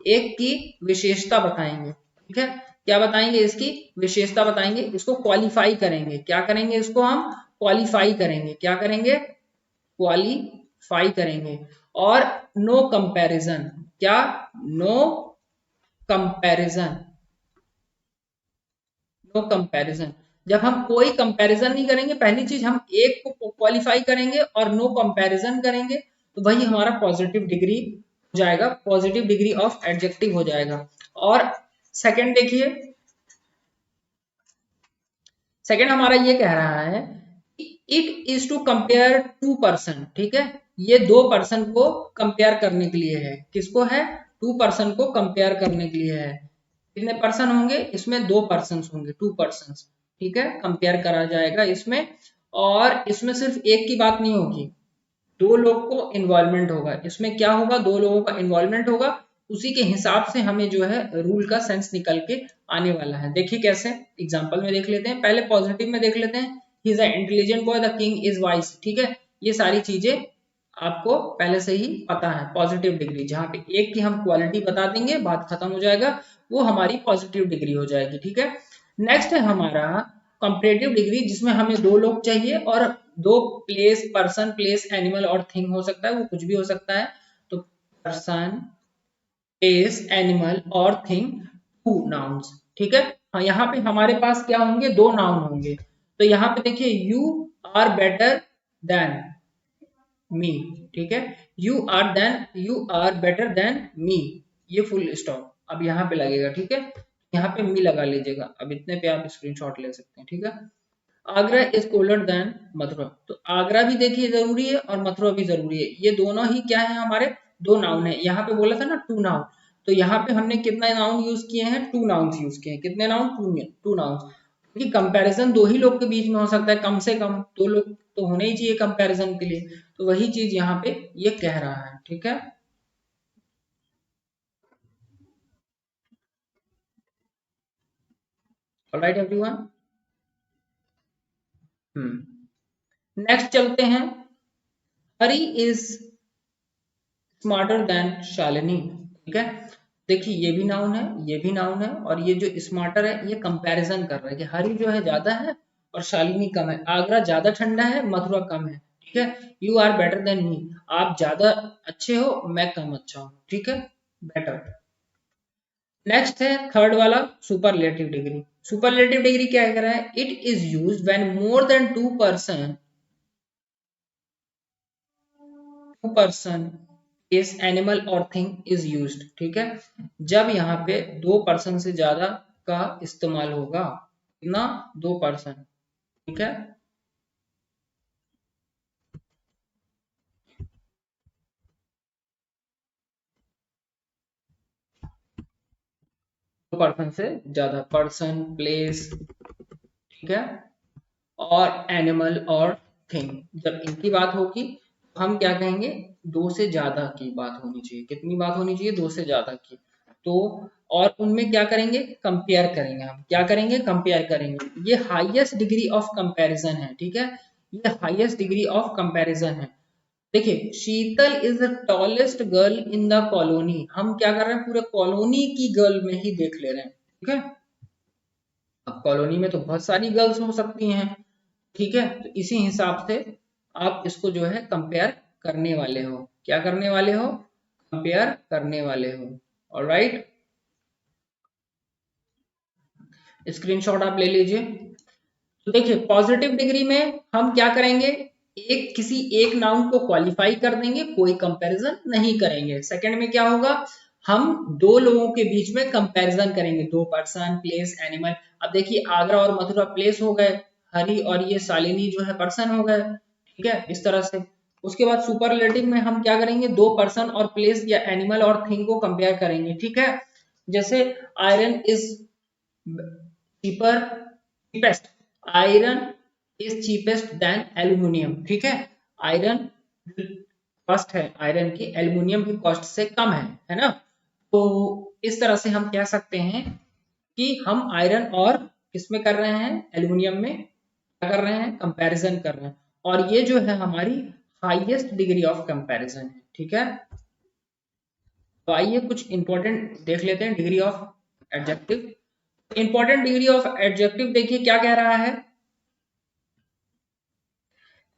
एक की विशेषता बताएंगे, ठीक है, क्या बताएंगे, इसकी विशेषता बताएंगे, इसको क्वालिफाई करेंगे, क्या करेंगे, इसको हम क्वालिफाई करेंगे, क्या करेंगे, क्वालिफाई करेंगे। और नो कंपैरिजन, क्या, नो कंपैरिजन, नो कंपैरिजन। जब हम कोई कंपैरिजन नहीं करेंगे, पहली चीज हम एक को क्वालिफाई करेंगे और नो कंपैरिजन करेंगे, तो वही हमारा पॉजिटिव डिग्री हो जाएगा, पॉजिटिव डिग्री ऑफ एडजेक्टिव हो जाएगा। और सेकंड देखिए, सेकंड हमारा ये कह रहा है it is to compare two person, ठीक है, ये दो पर्सन को कंपेयर करने के लिए है, किसको है, टू पर्सन को कंपेयर करने के लिए है। कितने पर्सन होंगे इसमें, दो पर्सन होंगे, टू पर्सन, ठीक है, कंपेयर करा जाएगा इसमें। और इसमें सिर्फ एक की बात नहीं होगी, दो लोग को इन्वॉल्वमेंट होगा इसमें, क्या होगा, दो लोगों का इन्वॉल्वमेंट होगा, उसी के हिसाब से हमें जो है रूल का सेंस निकल के आने वाला है। देखिए कैसे, एग्जांपल में देख लेते हैं, पहले पॉजिटिव में देख लेते हैं, he is a intelligent boy, the king is wise, ठीक है, ये सारी चीजें आपको पहले से ही पता है। पॉजिटिव डिग्री जहां पे एक की हम क्वालिटी बता देंगे, बात खत्म हो जाएगा, वो हमारी पॉजिटिव डिग्री हो जाएगी, ठीक है। नेक्स्ट है हमारा कंपैरेटिव डिग्री, जिसमें हमें दो लोग चाहिए और दो प्लेस, पर्सन, प्लेस, एनिमल और थिंग हो सकता है, वो कुछ भी हो सकता है। तो पर्सन, प्लेस, एनिमल और थिंग, टू नाउन्स, ठीक है। हाँ, यहाँ पे हमारे पास क्या होंगे, दो नाउन होंगे। तो यहाँ पे देखिए, you are better than me, ठीक है, you are better than me, ये फुल स्टॉप अब यहाँ पे लगेगा, ठीक है, यहाँ पे मी लगा लीजिएगा। अब इतने पे आप स्क्रीनशॉट ले सकते हैं, ठीक है। Agra is colder than Mathura, तो आगरा भी देखिए जरूरी है और मथुरा भी जरूरी है, ये दोनों ही क्या है हमारे, दो नाउन है। यहाँ पे बोला था ना टू नाउन, तो यहाँ पे हमने कितना नाउन यूज किए हैं, टू नाउन्स यूज किए हैं, कितने नाउन, टू नाउन्स, क्योंकि कंपैरिजन दो ही लोग के बीच में हो सकता है, कम से कम दो लोग तो होने ही चाहिए कंपैरिजन के लिए, तो वही चीज यहाँ पे ये कह रहा है, ठीक है। Alright everyone. नेक्स्ट चलते हैं, हरी इज स्मार्टर देन शालिनी, ठीक है। देखिए ये भी नाउन है, ये भी नाउन है, और ये जो स्मार्टर है ये कंपैरिजन कर रहा है कि हरी जो है ज्यादा है और शालिनी कम है, आगरा ज्यादा ठंडा है, मथुरा कम है, ठीक है। You are better than me, आप ज्यादा अच्छे हो, मैं कम अच्छा हूं, ठीक है, बेटर। नेक्स्ट है थर्ड वाला, सुपरलेटिव डिग्री। सुपरलेटिव डिग्री क्या कह रहा है, it is used when more than two person is animal और थिंग इज यूज्ड, ठीक है, जब यहाँ पे दो पर्सन से ज्यादा का इस्तेमाल होगा, ना, दो पर्सन, ठीक है, दो पर्सन से ज्यादा, पर्सन, प्लेस, ठीक है, और एनिमल और थिंग, जब इनकी बात होगी तो हम क्या कहेंगे, दो से ज्यादा की बात होनी चाहिए, कितनी बात होनी चाहिए, दो से ज्यादा की। तो और उनमें क्या करेंगे, कंपेयर करेंगे, हम क्या करेंगे, कंपेयर करेंगे, ये हाईएस्ट डिग्री ऑफ कंपैरिजन है, ठीक है, ये हाईएस्ट डिग्री ऑफ कंपैरिजन है। देखिए, Sheetal is the tallest girl in the colony, हम क्या कर रहे हैं, पूरे कॉलोनी की गर्ल में ही देख ले रहे हैं, ठीक है। अब कॉलोनी में तो बहुत सारी गर्ल्स हो सकती हैं, ठीक है, तो इसी हिसाब से आप इसको जो है कंपेयर करने वाले हो, क्या करने वाले हो, कंपेयर करने वाले हो, ऑलराइट। स्क्रीनशॉट आप ले लीजिए। तो देखिए पॉजिटिव डिग्री में हम क्या करेंगे, एक किसी एक नाउन को क्वालिफाई कर देंगे, कोई कंपैरिजन नहीं करेंगे। सेकंड में क्या होगा, हम दो लोगों के बीच में कंपैरिजन करेंगे, दो पर्सन, प्लेस, एनिमल। अब देखिए आगरा और मथुरा प्लेस हो गए, हरी और ये शालिनी जो है पर्सन हो गए, ठीक है, इस तरह से। उसके बाद सुपरलेटिव में हम क्या करेंगे, दो पर्सन और प्लेस या एनिमल और थिंग को कंपेयर करेंगे, ठीक है। जैसे iron is cheaper, cheapest, iron is cheapest then aluminium, ठीक है, आयरन कॉस्ट है आयरन की, एल्यूमिनियम की कॉस्ट से कम है ना। तो इस तरह से हम कह सकते हैं कि हम आयरन और किसमें कर रहे हैं, एल्यूमिनियम में क्या कर रहे हैं, कंपैरिजन कर रहे हैं, और ये जो है हमारी हाईएस्ट डिग्री ऑफ कंपैरिजन है, ठीक है। तो आइए कुछ इंपॉर्टेंट देख लेते हैं, degree of adjective. Important degree of adjective देखिए क्या कह रहा है,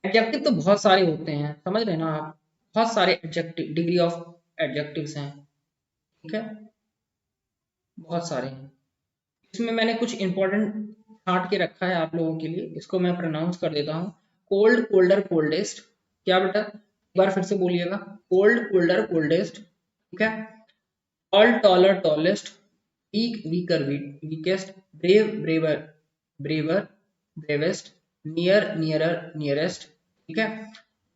एडजेक्टिव तो बहुत सारे होते हैं, समझ रहे हैं ना आप, बहुत सारे एडजेक्टिव, डिग्री ऑफ एडजेक्टिव्स हैं, ठीक है, बहुत सारे हैं। इसमें मैंने कुछ इंपॉर्टेंट छांट के रखा है आप लोगों के लिए, इसको मैं प्रोनाउंस कर देता हूँ। Cold, colder, coldest. क्या बेटा, एक बार फिर से बोलिएगा। कोल्ड, कोल्डर, कोल्डेस्ट, ठीक है। Tall, taller, tallest. Weak, weaker, weakest. Brave, braver, braver, bravest. Near, nearer, nearest, ठीक है।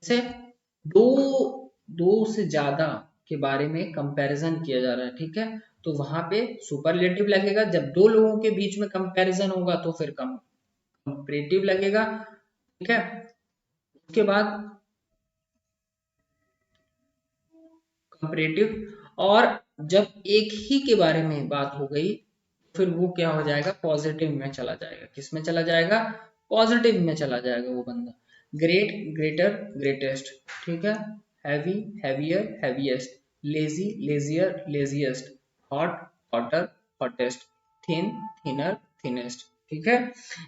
जैसे दो दो से ज्यादा के बारे में कंपैरिजन किया जा रहा है, ठीक है, तो वहां पे सुपरलेटिव लगेगा। जब दो लोगों के बीच में कंपैरिजन होगा तो फिर कंपैरेटिव लगेगा, ठीक है। उसके बाद कंपैरेटिव, और जब एक ही के बारे में बात हो गई फिर वो क्या हो जाएगा, पॉजिटिव में चला जाएगा। किस में चला जाएगा, पॉजिटिव में चला जाएगा वो बंदा। ग्रेट, ग्रेटर, ग्रेटेस्ट, ठीक है। Heavy, heavier, heaviest. Lazy, leisure, laziest. Hot, hotter, hottest. Thin, thinner, thinnest, ठीक है।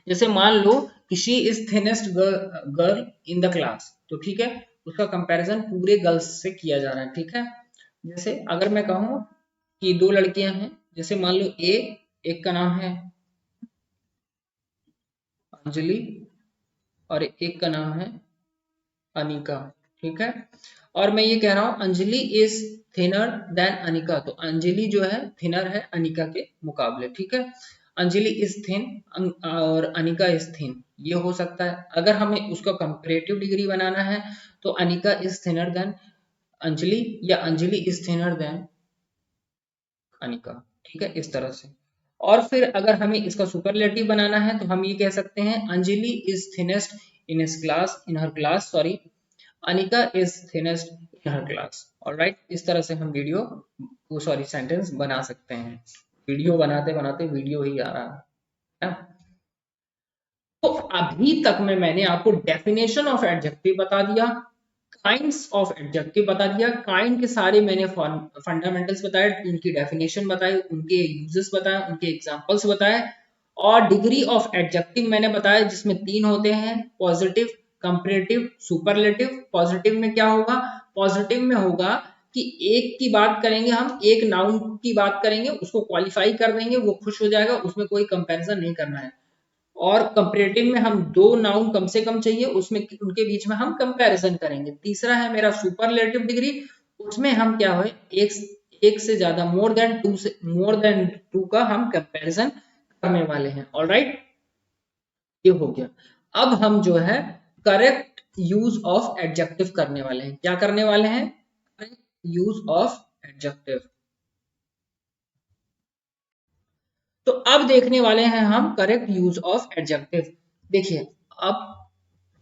जैसे मान लो कि she is thinnest girl in the class, तो ठीक है, उसका कंपैरिजन पूरे गर्ल्स से किया जा रहा है, ठीक है। जैसे अगर मैं कहूं कि दो लड़कियां हैं, जैसे मान लो ए, एक का नाम है अंजलि और एक का नाम है अनिका, ठीक है। और मैं ये कह रहा हूं Anjali is thinner than Anika, तो अंजलि जो है थिनर है अनिका के मुकाबले, ठीक है। अंजलि इज थिन और अनिका इज थिन, ये हो सकता है। अगर हमें उसका कंपैरेटिव डिग्री बनाना है तो Anika is thinner than Anjali, या Anjali is thinner than Anika, ठीक है, इस तरह से। और फिर अगर हमें इसका सुपरलेटिव बनाना है तो हम ये कह सकते हैं Anjali is thinnest in his class, in her class, sorry, Anika is thinnest in her class. Alright, इस तरह से हम वीडियो वो सॉरी सेंटेंस बना सकते हैं। वीडियो बनाते बनाते वीडियो ही आ रहा है ना। तो अभी तक में मैंने आपको डेफिनेशन ऑफ एडजेक्टिव बता दिया, काइंड्स ऑफ एडजेक्टिव बता दिया, काइंड के सारे मैंने फंडामेंटल्स बताए, उनकी डेफिनेशन बताई, उनके यूजेस बताए, उनके एग्जांपल्स बताए, और डिग्री ऑफ एडजेक्टिव मैंने बताया जिसमें तीन होते हैं, पॉजिटिव, कंपैरेटिव, सुपरलेटिव। पॉजिटिव में क्या होगा, पॉजिटिव में होगा कि एक की बात करेंगे, हम एक नाउन की बात करेंगे, उसको क्वालिफाई कर देंगे, वो खुश हो जाएगा, उसमें कोई कंपैरिजन नहीं करना है। और कंपैरेटिव में हम दो नाउन कम से कम चाहिए, उसमें उनके बीच में हम कंपैरिजन करेंगे। तीसरा है मेरा सुपरलेटिव डिग्री, उसमें हम क्या है, एक से ज्यादा, मोर देन टू का हम कंपैरिजन करने वाले हैं। ऑलराइट, ये हो गया। अब हम जो है करेक्ट यूज ऑफ एडजेक्टिव करने वाले हैं। क्या करने वाले हैं, करेक्ट यूज ऑफ एडजेक्टिव। तो अब देखने वाले हैं हम करेक्ट यूज ऑफ एडजेक्टिव। देखिए, अब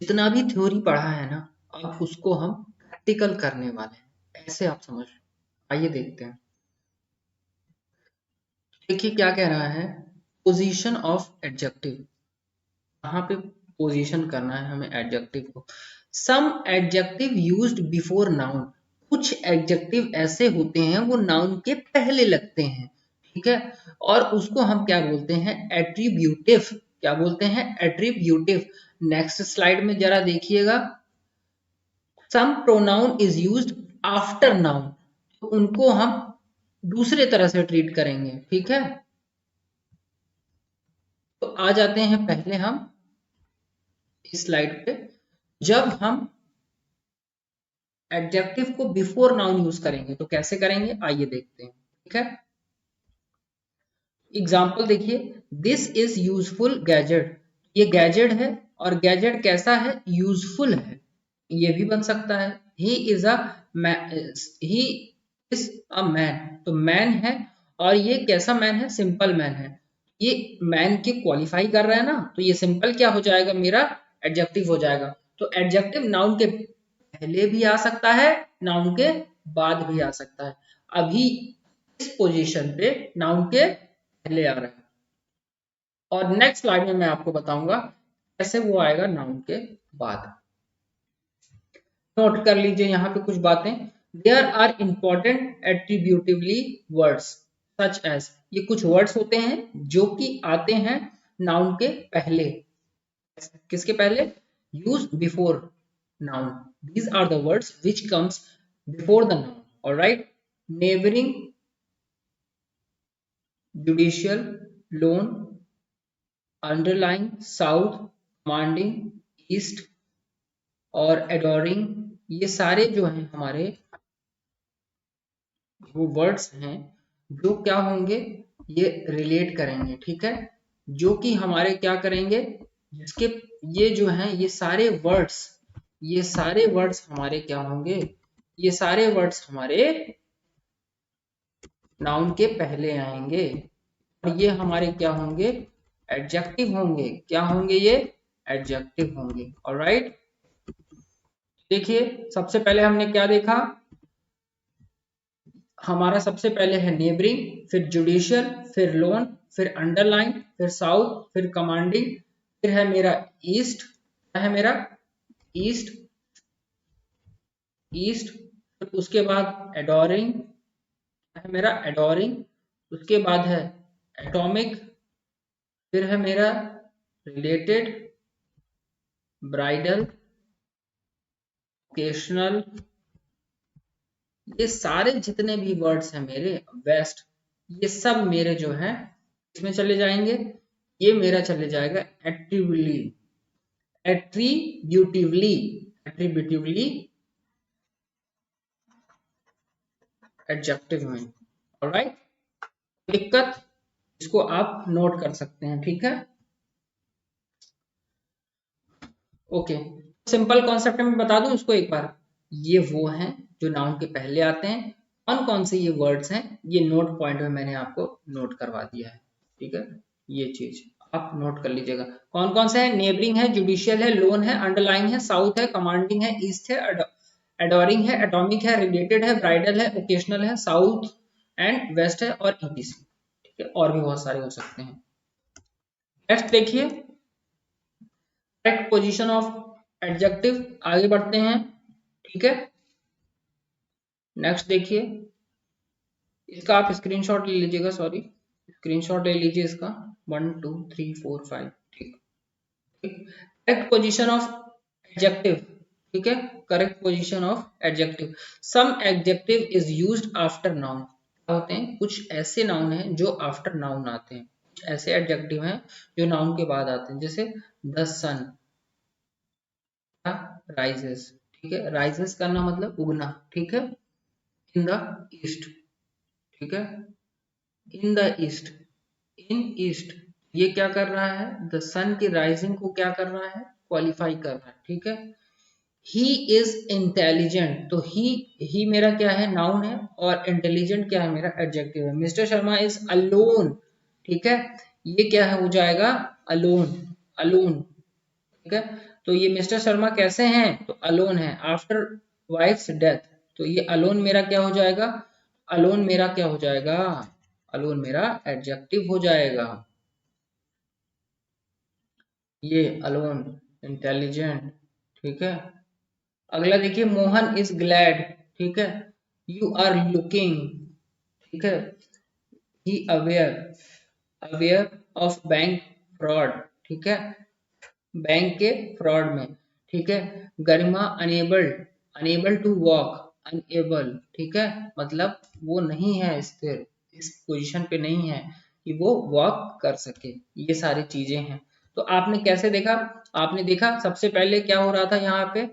जितना भी थ्योरी पढ़ा है ना, अब उसको हम प्रैक्टिकल करने वाले हैं, ऐसे आप समझ। आइए देखते हैं। देखिए क्या कह रहा है, पोजीशन ऑफ एडजेक्टिव, कहाँ पे पोजीशन करना है हमें एडजेक्टिव को। सम एडजेक्टिव यूज्ड बिफोर नाउन, कुछ एडजेक्टिव ऐसे होते हैं वो नाउन के पहले लगते हैं, ठीक है, और उसको हम क्या बोलते हैं, एट्रीब्यूटिव। क्या बोलते हैं, एट्रीब्यूटिव। नेक्स्ट स्लाइड में जरा देखिएगा, some pronoun is used after noun, तो उनको हम दूसरे तरह से ट्रीट करेंगे, ठीक है। तो आ जाते हैं पहले हम इस स्लाइड पे, जब हम एडजेक्टिव को बिफोर नाउन यूज करेंगे तो कैसे करेंगे, आइए देखते हैं, ठीक है। एग्जाम्पल देखिए, दिस इज यूजफुल गैजेट, ये गैजेट है, और गैजेट कैसा है, यूजफुल है, ये भी बन सकता है। He is a he is a man, तो मैन है, और ये कैसा मैन है, सिंपल मैन है। ये मैन के क्वालिफाई कर रहा है ना, तो ये सिंपल क्या हो जाएगा, मेरा एडजेक्टिव हो जाएगा। तो एडजेक्टिव नाउन के पहले भी आ सकता है, नाउन के बाद भी आ सकता है। अभी इस पोजीशन पे नाउन के पहले आ रहा है, और नेक्स्ट स्लाइड में मैं आपको बताऊंगा कैसे वो आएगा नाउन के बाद। नोट कर लीजिए यहाँ पे कुछ बातें। There are important attributively words such as, ये कुछ वर्ड्स होते हैं जो कि आते हैं नाउन के पहले। किसके पहले, use before noun. These are the words which comes before the noun. All right, neighboring, judicial, lone, underlying, south, commanding, east और adoring, ये सारे जो हैं हमारे वो वर्ड्स हैं जो क्या होंगे, ये रिलेट करेंगे, ठीक है, जो कि हमारे क्या करेंगे, जिसके ये जो हैं ये सारे वर्ड्स हमारे क्या होंगे, ये सारे वर्ड्स हमारे नाउन के पहले आएंगे और ये हमारे क्या होंगे, एडजेक्टिव होंगे, क्या होंगे ये, एडजेक्टिव होंगे। ऑलराइट, देखिए सबसे पहले हमने क्या देखा, हमारा सबसे पहले है नेबरिंग, फिर जुडिशियल, फिर लोन, फिर अंडरलाइन, फिर साउथ, फिर कमांडिंग, फिर है मेरा ईस्ट, क्या है मेरा ईस्ट, ईस्ट, फिर उसके बाद एडोरिंग, क्या है मेरा एडोरिंग, उसके बाद है एटॉमिक, फिर है मेरा रिलेटेड, ब्राइडल, ओकेशनल, ये सारे जितने भी वर्ड्स हैं मेरे, वेस्ट, ये सब मेरे जो है इसमें चले जाएंगे, ये मेरा चले जाएगा एट्रीब्यूटिवली, एट्रीब्यूटिवली, एट्रीब्यूटिवली एडजेक्टिव में। ऑलराइट, दिक्कत, इसको आप नोट कर सकते हैं, ठीक है, ओके। सिंपल कॉन्सेप्ट में बता दूं इसको एक बार, ये वो हैं जो नाउन के पहले आते हैं, कौन कौन से ये वर्ड्स हैं, ये नोट पॉइंट में मैंने आपको नोट करवा दिया है, ठीक है, ये चीज आप नोट कर लीजिएगा, कौन कौन से है, नेबरिंग है, जुडिशियल है, लोन है, अंडरलाइन है, साउथ है, कमांडिंग है, ईस्ट है, एडोरिंग है, एटॉमिक है, रिलेटेड है, ब्राइडल है, ओकेशनल है, साउथ एंड वेस्ट है और ईटीसी, ठीक है, और भी बहुत सारे हो सकते हैं। नेक्स्ट देखिए, करेक्ट पोजीशन ऑफ एडजेक्टिव, आगे बढ़ते हैं, ठीक है, नेक्स्ट देखिए, इसका आप स्क्रीनशॉट ले लीजिएगा, सॉरी स्क्रीनशॉट ले लीजिए इसका, 1 2 3 4 5, ठीक, करेक्ट पोजीशन ऑफ एडजेक्टिव, ठीक है, correct position of adjective, some adjective is used after noun, क्या होते हैं, कुछ ऐसे नाउन हैं जो आफ्टर नाउन आते हैं, कुछ ऐसे एडजेक्टिव हैं जो नाउन के बाद आते हैं, जैसे द सन राइजेस, ठीक है, राइजेस करना मतलब उगना, ठीक है, इन द ईस्ट, ठीक है, in the east, in east, ये क्या कर रहा है, द सन की राइजिंग को क्या कर रहा है, क्वालिफाई कर रहा है, ठीक है, ही इज इंटेलिजेंट, तो ही मेरा क्या है, नाउन है, और इंटेलिजेंट क्या है, मेरा एडजेक्टिव है। मिस्टर शर्मा इज अलोन, ठीक है, ये क्या है, हो जाएगा अलोन, अलोन, ठीक है, तो ये मिस्टर शर्मा कैसे हैं, तो अलोन है, आफ्टर वाइफ्स डेथ, तो ये अलोन मेरा क्या हो जाएगा, अलोन मेरा क्या हो जाएगा, अलोन मेरा एडजेक्टिव हो जाएगा, ये अलोन, इंटेलिजेंट, ठीक है। अगला देखिए, मोहन इज ग्लैड, ठीक है, यू आर लुकिंग, ठीक है, he aware, aware of bank fraud, ठीक है, बैंक के फ्रॉड में, ठीक है, Garima unable, unable to walk, unable, ठीक है, मतलब वो नहीं है स्थिर, इस पोजीशन पे नहीं है कि वो वॉक कर सके, ये सारी चीजें हैं। तो आपने कैसे देखा, आपने देखा सबसे पहले क्या हो रहा था यहाँ पे,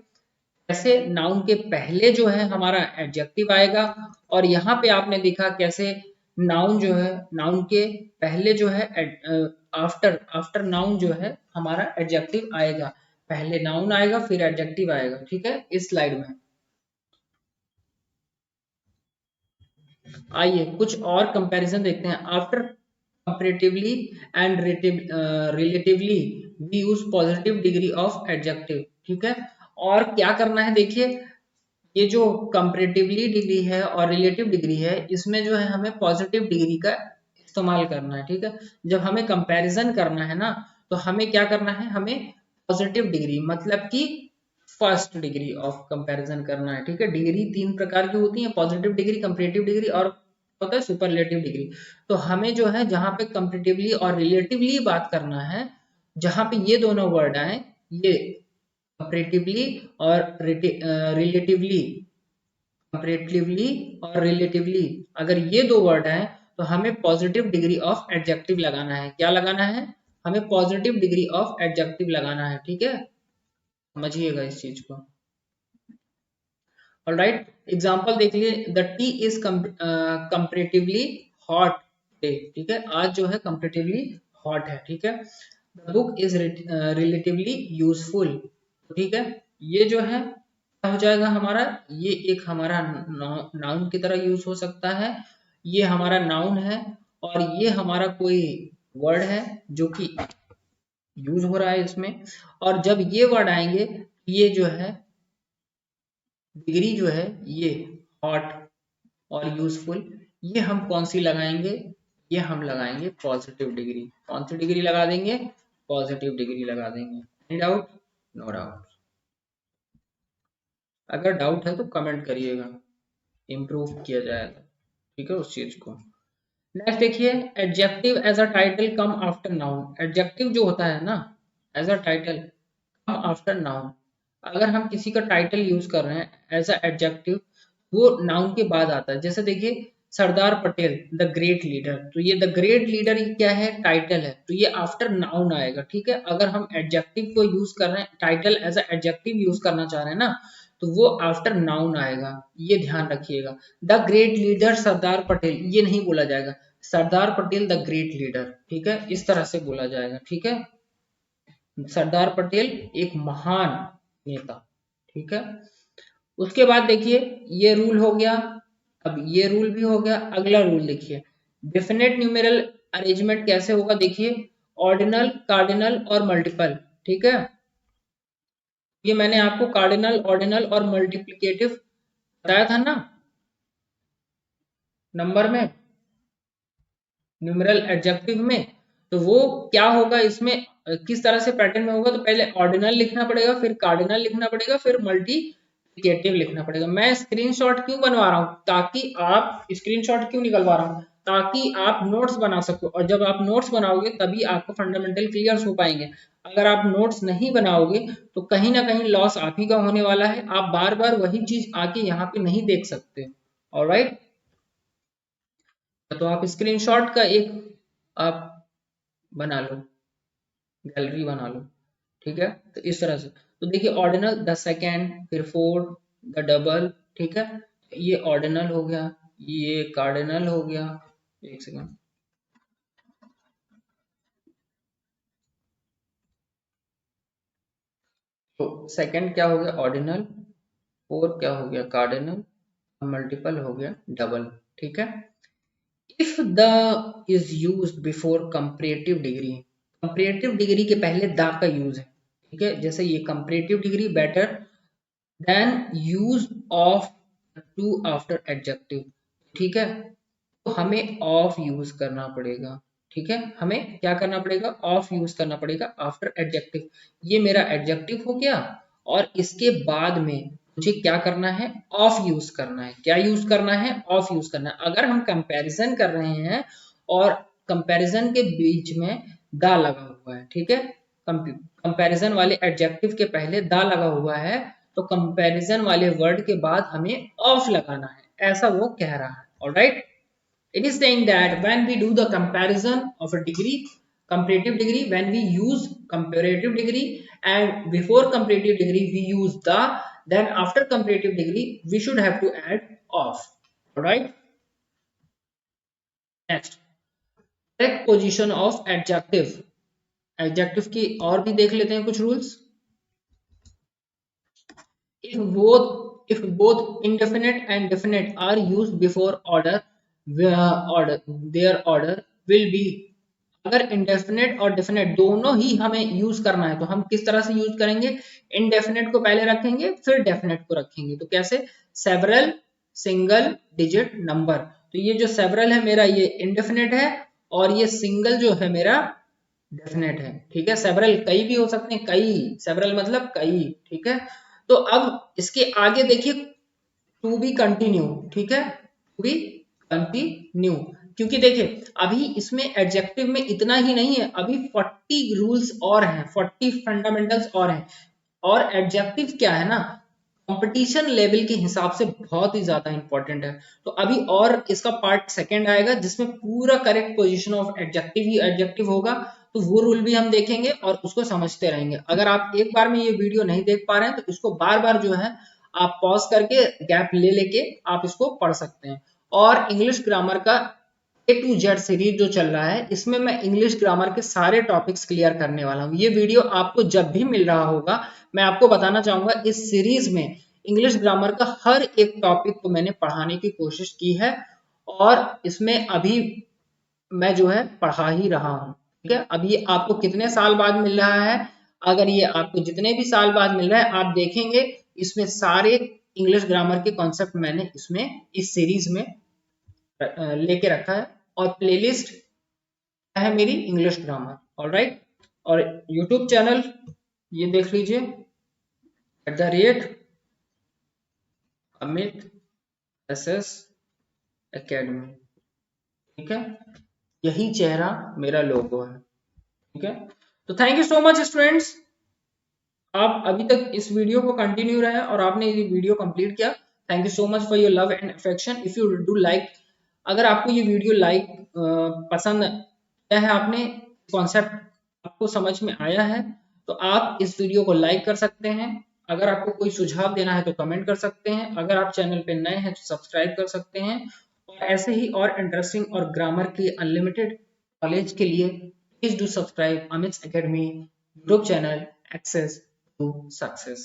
कैसे नाउन के पहले जो है हमारा एडजेक्टिव आएगा, और यहाँ पे आपने देखा कैसे नाउन जो है, नाउन के पहले जो है आफ्टर आफ्टर नाउन जो है हमारा एडजेक्टिव आएगा, पहले नाउन आएगा फिर एडजेक्टिव आएगा, ठीक है, इस स्लाइड में। आइए कुछ और कंपैरिजन देखते हैं, after comparatively and relatively we use positive degree of adjective, ठीक है, और क्या करना है देखिए, ये जो कंपैरेटिवली डिग्री है और रिलेटिव डिग्री है, इसमें जो है हमें पॉजिटिव डिग्री का इस्तेमाल करना है, ठीक है, जब हमें कंपैरिजन करना है ना, तो हमें क्या करना है, हमें पॉजिटिव डिग्री मतलब कि फर्स्ट डिग्री ऑफ कंपैरिजन करना है, ठीक है, डिग्री तीन प्रकार की होती है, पॉजिटिव डिग्री, कंपैरेटिव डिग्री और होता है सुपरलेटिव डिग्री। तो हमें जो है जहां पे कंपैरेटिवली और रिलेटिवली बात करना है, जहां पे ये दोनों वर्ड आए, ये कंपैरेटिवली और रिलेटिवली, कंपैरेटिवली और रिलेटिवली, अगर ये दो वर्ड हैं तो हमें पॉजिटिव डिग्री ऑफ एडजेक्टिव लगाना है। क्या लगाना है? हमें पॉजिटिव डिग्री ऑफ एडजेक्टिव लगाना है। ठीक है, समझिएगा इस चीज को। ऑलराइट, एग्जांपल देख लिए, the T is comparatively hot day. ठीक है, आज जो है कंपैरेटिवली हॉट है। ठीक है, the book is relatively useful. ठीक है, ये जो है क्या हो जाएगा हमारा, ये एक हमारा नाउन की तरह यूज हो सकता है। ये हमारा नाउन है और ये हमारा कोई वर्ड है जो कि यूज हो रहा है इसमें। और जब ये वर्ड आएंगे, ये जो है डिग्री जो है ये हॉट और यूजफुल, ये हम कौन सी लगाएंगे? ये हम लगाएंगे पॉजिटिव डिग्री। कौन सी डिग्री लगा देंगे? पॉजिटिव डिग्री लगा देंगे। Any doubt? No doubt. अगर डाउट है तो कमेंट करिएगा, इम्प्रूव किया जाएगा। ठीक है, उस चीज को। नेक्स्ट देखिए, adjective as a title come after noun. Adjective जो होता है ना, as a title come after noun. अगर हम किसी का टाइटल यूज कर रहे हैं एज अ एडजेक्टिव, वो नाउन के बाद आता है। जैसे देखिए, Sardar Patel the great leader, तो ये द ग्रेट लीडर ये क्या है? टाइटल है, तो ये आफ्टर नाउन आएगा। ठीक है, अगर हम एडजेक्टिव को यूज कर रहे हैं, title as a adjective use करना चाह रहे हैं ना, तो वो आफ्टर नाउन आएगा। ये ध्यान रखिएगा। The great leader Sardar Patel ये नहीं बोला जाएगा, सरदार पटेल द ग्रेट लीडर। ठीक है, इस तरह से बोला जाएगा। ठीक है, सरदार पटेल एक महान नेता। ठीक है, उसके बाद देखिए, ये रूल हो गया। अब ये रूल भी हो गया। अगला रूल देखिए, डेफिनेट न्यूमेरल अरेंजमेंट कैसे होगा? देखिए, ऑर्डिनल, कार्डिनल और मल्टीपल। ठीक है, ये मैंने आपको कार्डिनल, ऑर्डिनल और मल्टीप्लिकेटिव बताया था ना नंबर में, न्यूमेरल एडजेक्टिव में। तो वो क्या होगा इसमें, किस तरह से पैटर्न में होगा? तो पहले ऑर्डिनल लिखना पड़ेगा, फिर कार्डिनल लिखना पड़ेगा, फिर मल्टीप्लिकेटिव लिखना पड़ेगा। मैं स्क्रीनशॉट क्यों बनवा रहा हूँ? ताकि आप, स्क्रीनशॉट क्यों निकलवा रहा हूँ? ताकि आप नोट्स बना सको, और जब आप नोट्स बनाओगे तभी आपको फंडामेंटल क्लियर हो पाएंगे। अगर आप नोट्स नहीं बनाओगे तो कहीं ना कहीं लॉस आप ही का होने वाला है। आप बार बार वही चीज आके यहाँ पे नहीं देख सकते। ऑलराइट, तो आप स्क्रीनशॉट का एक आप बना लो, गैलरी बना लो। ठीक है, तो इस तरह से। तो देखिए, ऑर्डिनल द सेकेंड, फिर फोर्थ, द डबल। ठीक है, ये ऑर्डिनल हो गया, ये कार्डिनल हो गया। एक सेकंड, तो सेकेंड क्या हो गया? ऑर्डिनल। फोर्थ क्या हो गया? कार्डिनल। मल्टीपल हो गया डबल। ठीक है, if the is use before comparative degree, comparative degree के पहले द का यूज है। ठीक है, जैसे ये comparative degree better than use of to after adjective. ठीक है, तो हमें ऑफ यूज करना पड़ेगा। ठीक है, हमें क्या करना पड़ेगा? ऑफ यूज करना पड़ेगा आफ्टर एडजेक्टिव। ये मेरा एडजेक्टिव हो गया, और इसके बाद में मुझे क्या करना है? ऑफ यूज करना है। क्या यूज करना है? ऑफ यूज करना है। अगर हम कंपैरिजन कर रहे हैं और कंपैरिजन के बीच में दा लगा हुआ है, ठीक है, कंपैरिजन वाले एडजेक्टिव के पहले दा लगा हुआ है, तो कंपैरिजन वाले वर्ड के बाद हमें ऑफ लगाना है, ऐसा वो कह रहा है। Alright, it is saying that when we do the comparison of a degree, comparative degree, when we use comparative degree and before comparative degree we use the, then after comparative degree we should have to add of. All right, next, correct position of adjective। Adjective की और भी देख लेते हैं कुछ rules. if both indefinite and definite are used before order, their order will be, अगर indefinite और definite दोनों ही हमें यूज करना है तो हम किस तरह से यूज करेंगे? इंडेफिनेट को पहले रखेंगे, फिर डेफिनेट को रखेंगे। तो कैसे? Several, single, digit, number. तो ये जो सेवरल है मेरा, ये इंडेफिनेट है, और ये सिंगल जो है मेरा डेफिनेट है। ठीक है, सेवरल कई भी हो सकते हैं, कई, सेवरल मतलब कई। ठीक है, तो अब इसके आगे देखिए, टू बी कंटिन्यू। ठीक है, टू बी कंटिन्यू, क्योंकि देखिए अभी इसमें एडजेक्टिव में इतना ही नहीं है, अभी 40 रूल्स और हैं, 40 फंडामेंटल्स और हैं। और एडजेक्टिव क्या है ना, कंपटीशन लेवल के हिसाब से बहुत ही ज्यादा इंपॉर्टेंट है। तो अभी और इसका पार्ट सेकंड आएगा जिसमें पूरा correct position of adjective he adjective होगा, तो वो रूल भी हम देखेंगे और उसको समझते रहेंगे। अगर आप एक बार में ये वीडियो नहीं देख पा रहे हैं तो इसको बार बार जो है आप पॉज करके गैप ले लेके आप इसको पढ़ सकते हैं। और इंग्लिश ग्रामर का A to Z सीरीज जो चल रहा है, इसमें मैं इंग्लिश ग्रामर के सारे टॉपिक्स क्लियर करने वाला हूँ। ये वीडियो आपको जब भी मिल रहा होगा मैं आपको बताना चाहूंगा इस सीरीज में इंग्लिश ग्रामर का हर एक टॉपिक को मैंने पढ़ाने की कोशिश की है और इसमें अभी मैं जो है पढ़ा ही रहा हूँ। ठीक है, अब ये आपको कितने साल बाद मिल रहा है, अगर ये आपको जितने भी साल बाद मिल रहा है आप देखेंगे इसमें सारे इंग्लिश ग्रामर के कॉन्सेप्ट मैंने इसमें इस सीरीज में लेके रखा है। और प्लेलिस्ट है मेरी इंग्लिश ग्रामर, ऑलराइट। और यूट्यूब चैनल ये देख लीजिए @अमित SS एकेडमी। ठीक है, यही चेहरा मेरा लोगो है। ठीक है, तो thank you so much students, आप अभी तक इस वीडियो को कंटिन्यू रहे और आपने ये वीडियो कंप्लीट किया। Thank you so much for your love and affection. If you do like, अगर आपको ये वीडियो पसंद किया है, आपने कॉन्सेप्ट आपको समझ में आया है, तो आप इस वीडियो को लाइक कर सकते हैं। अगर आपको कोई सुझाव देना है तो कमेंट कर सकते हैं। अगर आप चैनल पे नए हैं तो सब्सक्राइब कर सकते हैं। और ऐसे ही और इंटरेस्टिंग और ग्रामर की अनलिमिटेड नॉलेज के लिए please do subscribe Amit academy YouTube channel, access to success।